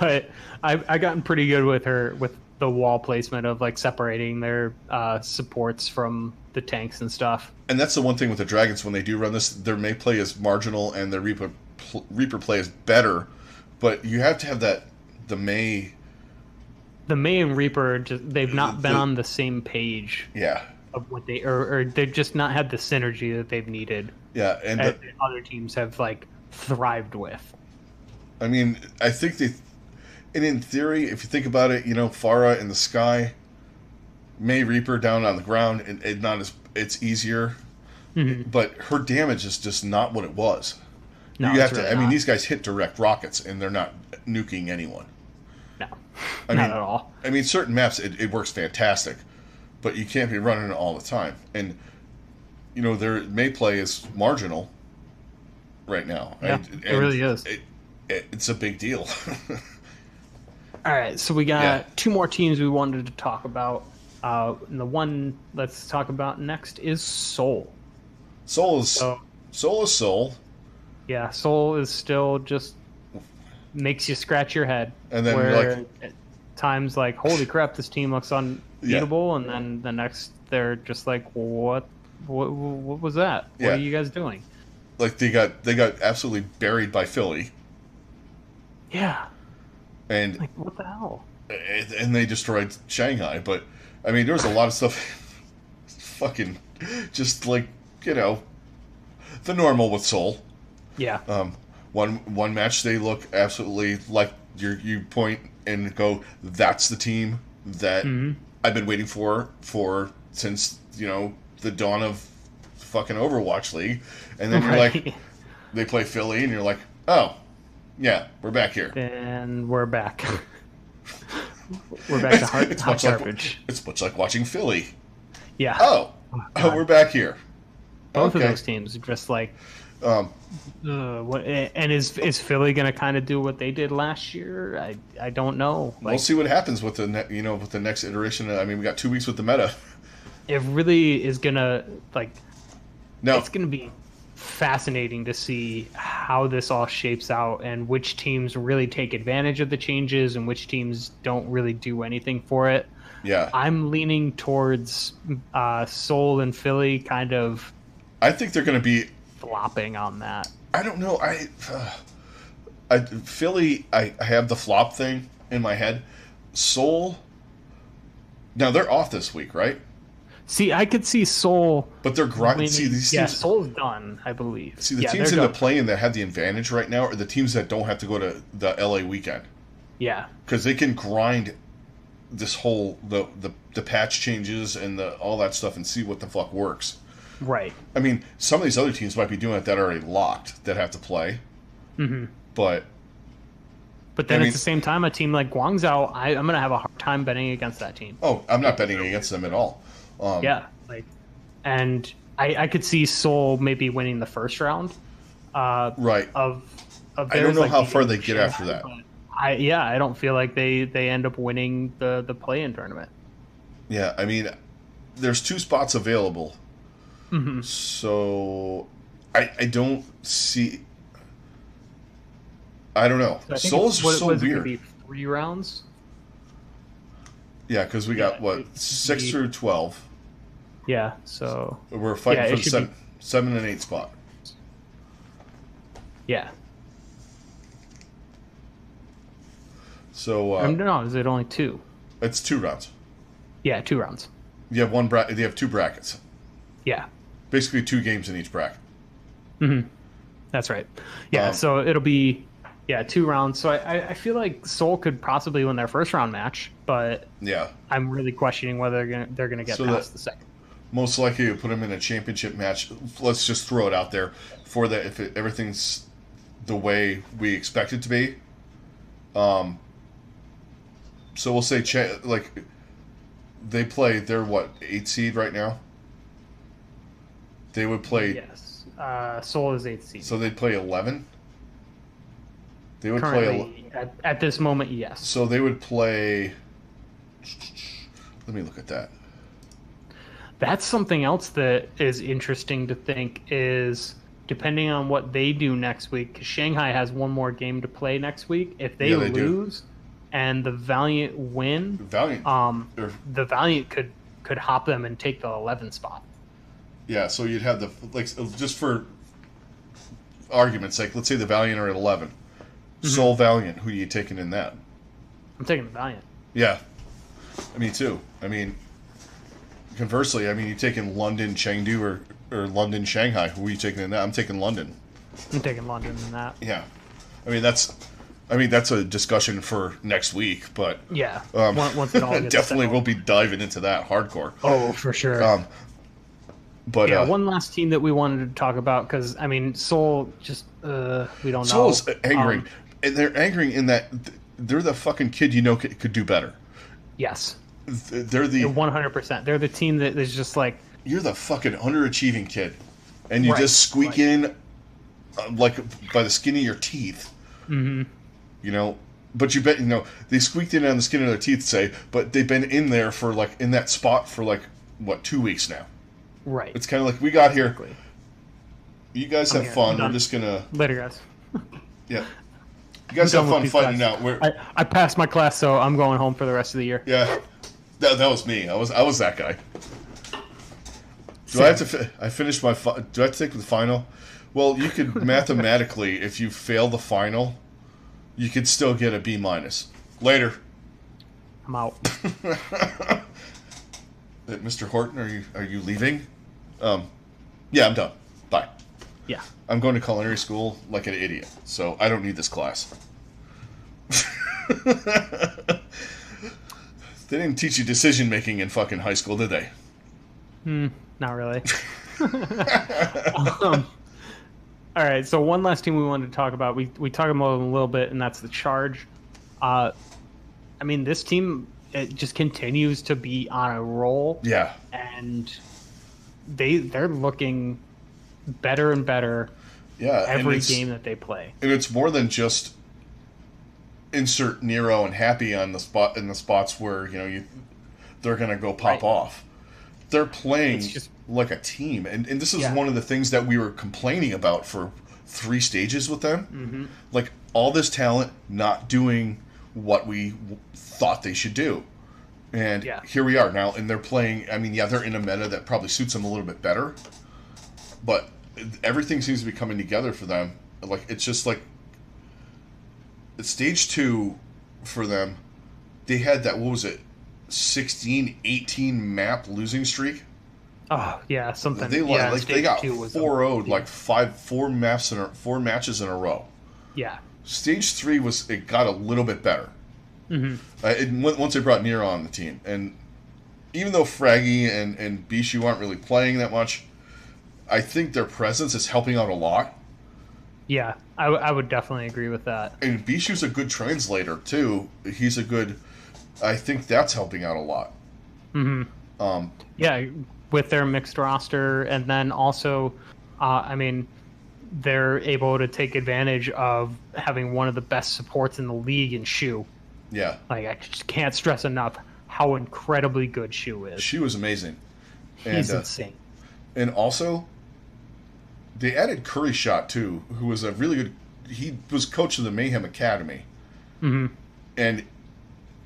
But I've gotten pretty good with her with the wall placement of separating their supports from the tanks and stuff. And that's the one thing with the dragons, when they do run this, their May play is marginal and their Reaper play is better. But you have to have the May and Reaper, they've not been on the same page. Yeah. Of what or they've just not had the synergy that they've needed. Yeah, and other teams have thrived with. I mean, I think and in theory, if you think about it, Farah in the sky, May Reaper down on the ground, and not as it's easier, but her damage is just not what it was. No, you have to. Really I mean, these guys hit direct rockets, and they're not nuking anyone. No, not at all. I mean, certain maps it works fantastic, but you can't be running it all the time. And their May play is marginal right now. Yeah, it really is. It's a big deal. All right, so we got 2 more teams we wanted to talk about. And the one let's talk about next is Seoul. Seoul is Seoul. Yeah, Seoul is still just makes you scratch your head. And then at times like, holy crap, this team looks unbeatable, and then the next they're just like, what was that? What are you guys doing? Like they got absolutely buried by Philly. Yeah. And like, what the hell? And they destroyed Shanghai, but I mean, there was a lot of stuff. Fucking, just like the normal with Seoul. Yeah. One match they look absolutely like you point and go, that's the team that I've been waiting for since the dawn of fucking Overwatch League, and then you're like, they play Philly, and you're like, oh. Yeah, we're back here. And we're back. We're back to hot garbage. It's much like watching Philly. Yeah. Oh, we're back here. Both of those teams are just like. And is Philly going to kind of do what they did last year? I don't know. We'll see what happens with with the next iteration. I mean, we got 2 weeks with the meta. It really is going to No, it's going to be fascinating to see how this all shapes out and which teams really take advantage of the changes and which teams don't really do anything for it. Yeah. I'm leaning towards Seoul and Philly kind of. I think they're going to be flopping on that. I don't know. Philly, I have the flop thing in my head. Seoul, now they're off this week, right? See, I could see Seoul, but they're grinding. See, these teams, Seoul's done, I believe. See, the teams in the play-in that have the advantage right now are the teams that don't have to go to the LA weekend. Yeah, because they can grind this whole the patch changes and all that stuff and see what the fuck works. Right. I mean, some of these other teams might be doing it that are already locked that have to play. But then at the same time, a team like Guangzhou, I'm going to have a hard time betting against that team. Oh, I'm not betting against them at all. And I could see Seoul maybe winning the first round. Right. Of I don't know how far they get after that. I don't feel like they end up winning the play-in tournament. Yeah, I mean, there's 2 spots available. So I don't see. I don't know. Seoul's so weird. It gonna be 3 rounds. Yeah, because we got 6 through 12. Yeah, so we're fighting for the 7 and 8 spot. Yeah. So no, is it only 2? It's 2 rounds. Yeah, 2 rounds. You have one bracket. You have 2 brackets. Yeah. Basically 2 games in each bracket. That's right. Yeah, so it'll be 2 rounds. So I feel like Seoul could possibly win their first round match, but I'm really questioning whether they're gonna get past the second. Most likely, you put them in a championship match. Let's just throw it out there for that. If everything's the way we expect it to be, so we'll say they play. They're 8 seed right now. They would play. Yes, Seoul is 8th seed. So they'd play 11. They would play at this moment. Yes. So they would play. Let me look at that. That's something else that is interesting to think is depending on what they do next week. 'Cause Shanghai has one more game to play next week. If they lose and the Valiant win, the Valiant could hop them and take the 11th spot. Yeah, so you'd have just for argument's sake, let's say the Valiant are at 11. Seoul Valiant, who are you taking in that? I'm taking the Valiant. Yeah, me too. I mean, conversely, I mean, you taking London Chengdu or London Shanghai? Who are you taking in that? I'm taking London. I'm taking London in that. Yeah, I mean that's I mean, that's a discussion for next week, but yeah, once it all gets definitely settled. we'll be diving into that hardcore. Oh, for sure. But yeah, one last team that we wanted to talk about because I mean, Seoul just we don't know. Seoul's angering, and they're angering in that they're the fucking kid could do better. Yes, they're the 100%. They're the team that is just like you're the fucking underachieving kid, and you just squeak in like by the skin of your teeth. Mm-hmm. You know, but you bet they squeaked in on the skin of their teeth, say, but they've been in there for like in that spot for like what 2 weeks now. Right. It's kind of like we got here. You guys have fun. We're just gonna later, guys. Yeah. You guys have fun fighting out. I passed my class, so I'm going home for the rest of the year. Yeah, that was me. I was that guy. Do I have to? I finished my. Do I have to take the final? Well, you could mathematically, if you fail the final, you could still get a B-. Later. I'm out. Mr. Horton, are you leaving? Yeah, I'm done. Bye. Yeah. I'm going to culinary school like an idiot, so I don't need this class. They didn't teach you decision making in fucking high school, did they? Not really. All right, so one last team we wanted to talk about. We talked about them a little bit, and that's the Charge. I mean, this team it just continues to be on a roll. Yeah, and they're looking better and better. Yeah, every game that they play, and it's more than just insert Nero and Happy on the spot in the spots where they're gonna go pop off. They're playing like a team, and this is one of the things that we were complaining about for 3 stages with them. Mm-hmm. Like all this talent not doing what we thought they should do, and here we are now, and they're playing. I mean, they're in a meta that probably suits them a little bit better, but everything seems to be coming together for them. Like it's just like it's stage 2 for them. They had that 16-18 map losing streak. Oh yeah, something. They they got 4-0'd like 4 matches in a row. Yeah. Stage 3 it got a little bit better. Mm-hmm. Once they brought Nero on the team, and even though Fraggy and Bishu aren't really playing that much, I think their presence is helping out a lot. Yeah, I would definitely agree with that. And Bishu's a good translator too. He's a good. I think that's helping out a lot. Mm-hmm. Yeah, with their mixed roster, and then also, I mean, they're able to take advantage of having one of the best supports in the league in Shu. Yeah. Like, I just can't stress enough how incredibly good Shu is. Shu is amazing. He's insane. And also, they added Curry Shot, too, who was a really good... He was coach of the Mayhem Academy. Mm-hmm. And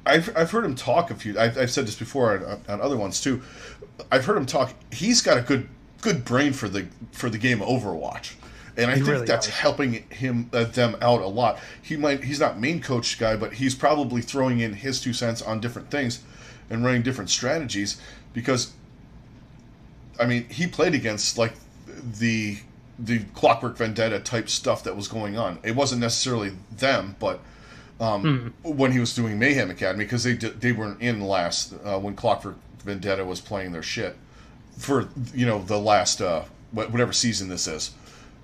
I've heard him talk a few... I've said this before on other ones, too. I've heard him talk... He's got a good brain for the game Overwatch. And I think really that's helping them out a lot. He's not main coach guy, but he's probably throwing in his 2 cents on different things and running different strategies because, I mean, he played against like the Clockwork Vendetta type stuff that was going on. It wasn't necessarily them, but when he was doing Mayhem Academy, because they weren't in last when Clockwork Vendetta was playing their shit for the last whatever season this is.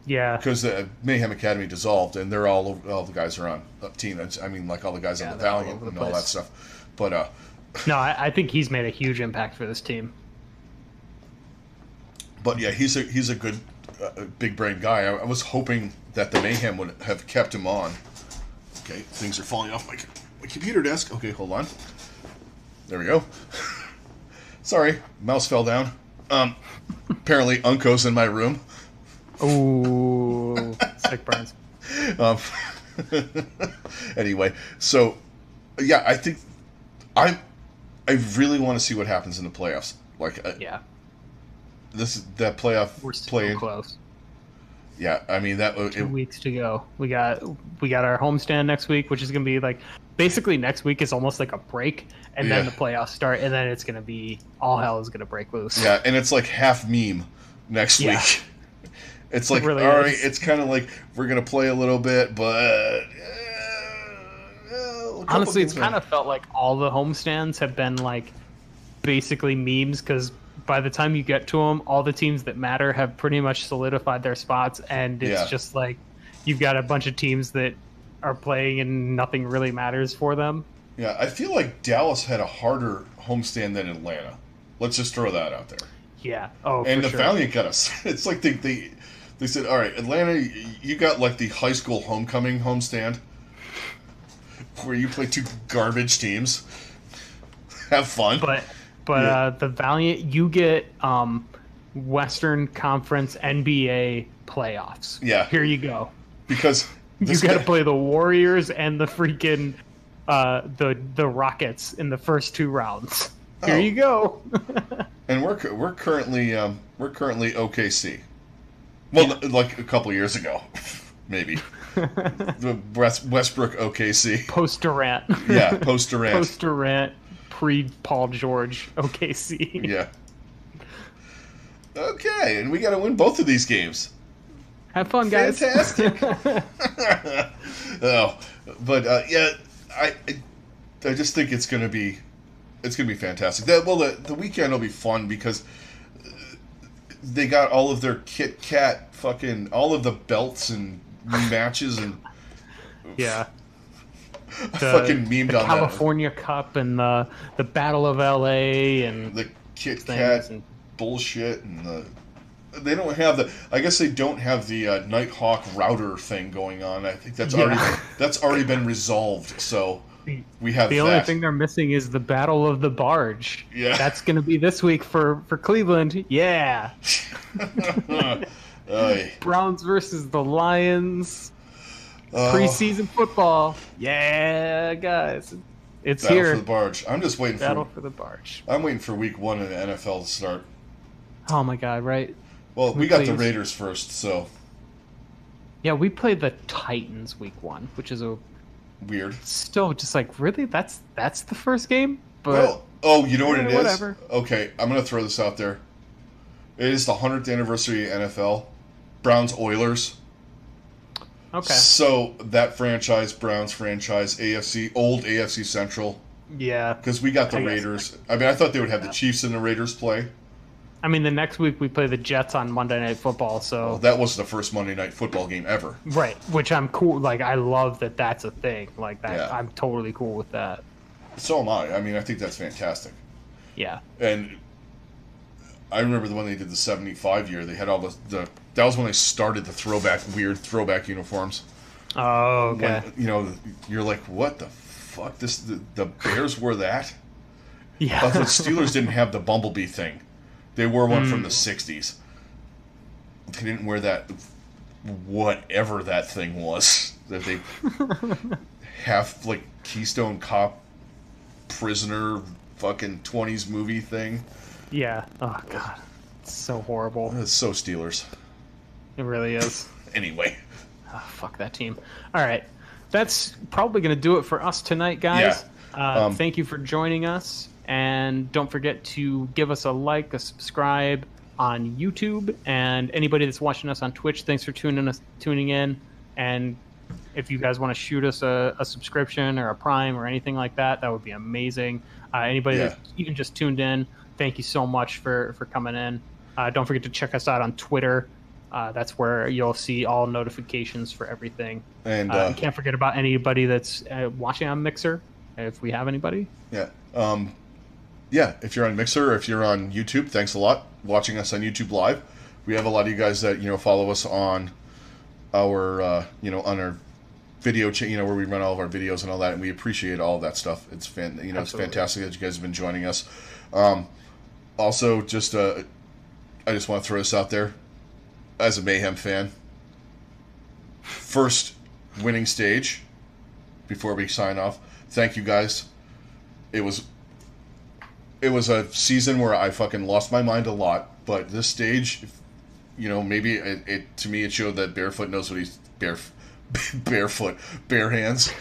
Yeah, because the Mayhem Academy dissolved, and they're all the guys are on team. I mean, like all the guys on the Valiant and all that stuff. But no, I think he's made a huge impact for this team. But yeah, he's a good big brain guy. I was hoping that the Mayhem would have kept him on. Okay, things are falling off my computer desk. Okay, hold on. There we go. Sorry, mouse fell down. Apparently, Unco's in my room. Ooh, sick burns. Anyway, so yeah, I think I really want to see what happens in the playoffs. Like, that playoff we're still play close. Yeah, I mean that 2 weeks to go. We got our homestand next week, which is going to be like basically next week is almost like a break, and then the playoffs start, and then it's going to be all hell is going to break loose. Yeah, and it's like half meme next week. It's like, really all right, it's kind of like we're going to play a little bit, but Honestly, it's kind of felt like all the homestands have been like basically memes, because by the time you get to them, all the teams that matter have pretty much solidified their spots, and it's just like you've got a bunch of teams that are playing and nothing really matters for them. Yeah, I feel like Dallas had a harder homestand than Atlanta. Let's just throw that out there. Yeah. Oh, and for the Valiant got us. It's like they said, all right, Atlanta, you got like the high school homecoming homestand where you play two garbage teams. Have fun. But the Valiant, you get Western Conference NBA playoffs. Yeah. Here you go. Because you got to play the Warriors and the freaking the Rockets in the first 2 rounds. Here you go. And we're currently OKC. Well, like a couple years ago, maybe. The Westbrook OKC. Post Durant. Yeah, post Durant. Post Durant. Pre Paul George OKC. Yeah. Okay, and we got to win both of these games. Have fun, guys. Fantastic. Yeah, I just think it's gonna be fantastic. The weekend will be fun because they got all of their Kit Kat fucking all of the belts and matches and I fucking memed on California Cup and the Battle of LA and the Kit Kat and bullshit and they don't have I guess they don't have the Nighthawk router thing going on. I think that's already been resolved. So we have the only thing they're missing is the Battle of the Barge. Yeah, that's going to be this week for Cleveland. Yeah. Browns versus the Lions. Preseason football. Yeah, guys. It's Battle here. For the Barge. I'm just waiting Battle for the Barge. I'm waiting for week 1 in the NFL to start. Oh my god, right? Well, we got the Raiders first, so. Yeah, we played the Titans week 1, which is weird. Still just like, really? That's the first game? But you know what it is? Whatever. Okay, I'm going to throw this out there. It is the 100th anniversary of NFL. Browns Oilers. Okay. So that franchise, Browns franchise, old AFC Central. Yeah. Because we got the Raiders. I mean, I thought they would have the Chiefs and the Raiders play. I mean, the next week we play the Jets on Monday Night Football, so... Well, that was the first Monday Night Football game ever. Right, which I'm cool. Like, I love that that's a thing. Like, that. Yeah. I'm totally cool with that. So am I. I mean, I think that's fantastic. Yeah. And I remember when they did the 75 year, they had all the that was when they started the weird throwback uniforms. Oh, okay. When, you're like, what the fuck? The Bears wore that? Yeah. But the Steelers didn't have the Bumblebee thing. They wore one from the 60s. They didn't wear that, whatever that thing was. That they have, like, Keystone Cop prisoner fucking 20s movie thing. Yeah. Oh, God. It's so horrible. It's so Steelers. It really is. Anyway. Oh, fuck that team. All right. That's probably going to do it for us tonight, guys. Yeah. Thank you for joining us. And don't forget to give us a like, a subscribe on YouTube. And anybody that's watching us on Twitch, thanks for tuning in. And if you guys want to shoot us a subscription or a Prime or anything like that, that would be amazing. Anybody that even just tuned in, thank you so much for coming in. Don't forget to check us out on Twitter. That's where you'll see all notifications for everything. And can't forget about anybody that's watching on Mixer, if we have anybody. Yeah. If you're on Mixer or if you're on YouTube, thanks a lot watching us on YouTube Live. We have a lot of you guys that follow us on our on our video where we run all of our videos and all that, and we appreciate all of that stuff. It's it's fantastic that you guys have been joining us. Also, just I just want to throw this out there as a Mayhem fan. First winning stage before we sign off. Thank you guys. It was a season where I fucking lost my mind a lot, but this stage, maybe it to me it showed that Barefoot knows what he's barefoot, bare hands.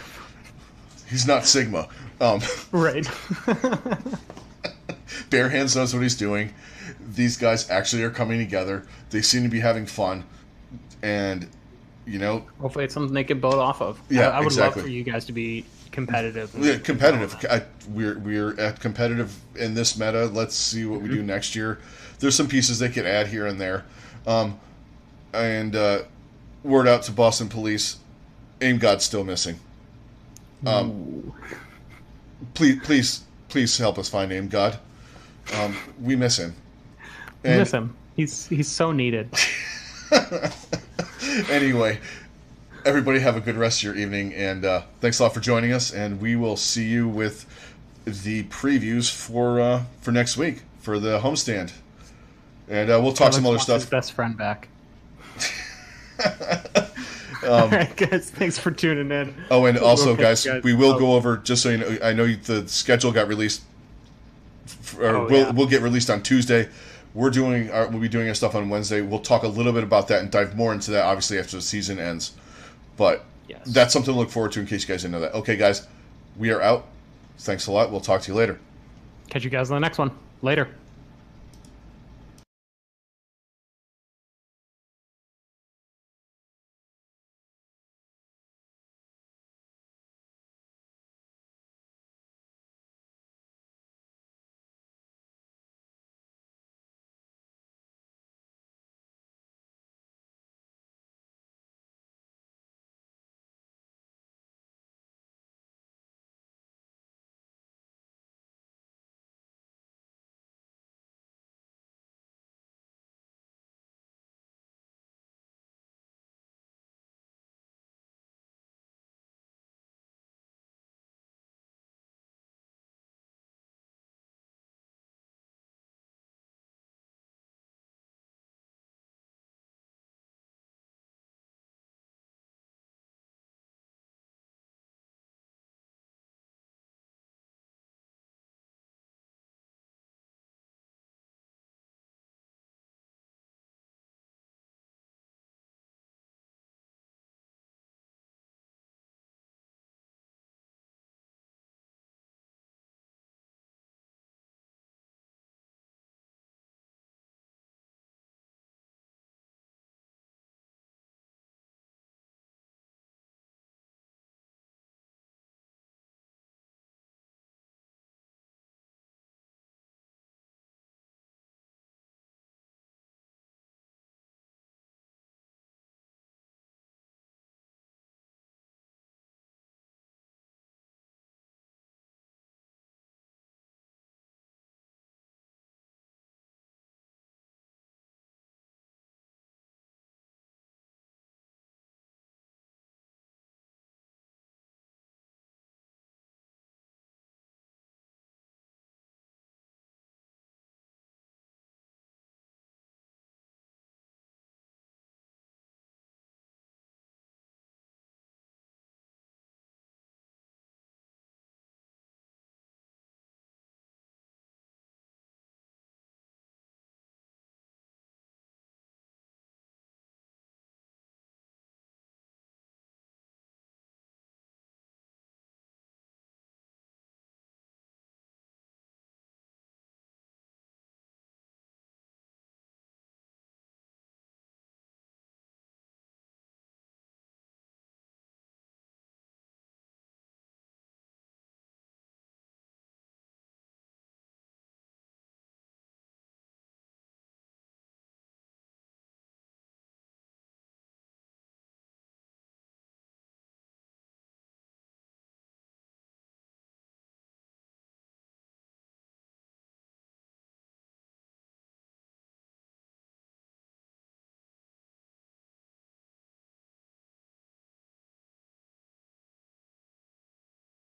He's not Sigma. Right. Bare hands knows what he's doing. These guys actually are coming together. They seem to be having fun, and hopefully it's something they can build off of. Yeah, I would love for you guys to be competitive. Yeah, competitive. We're at competitive in this meta. Let's see what we do next year. There's some pieces they could add here and there. And word out to Boston police: Aim God's still missing. Please help us find Aim God. We miss him. We miss him. He's so needed. Anyway, everybody have a good rest of your evening, and thanks a lot for joining us. And we will see you with the previews for next week for the homestand. And we'll talk some other stuff. His best friend back. All right, guys. Thanks for tuning in. Oh, and also, guys, we will go over, just so you know, I know the schedule got released. We'll get released on Tuesday. We'll be doing our stuff on Wednesday. We'll talk a little bit about that and dive more into that, obviously, after the season ends. But that's something to look forward to in case you guys didn't know that. Okay, guys, we are out. Thanks a lot. We'll talk to you later. Catch you guys on the next one. Later.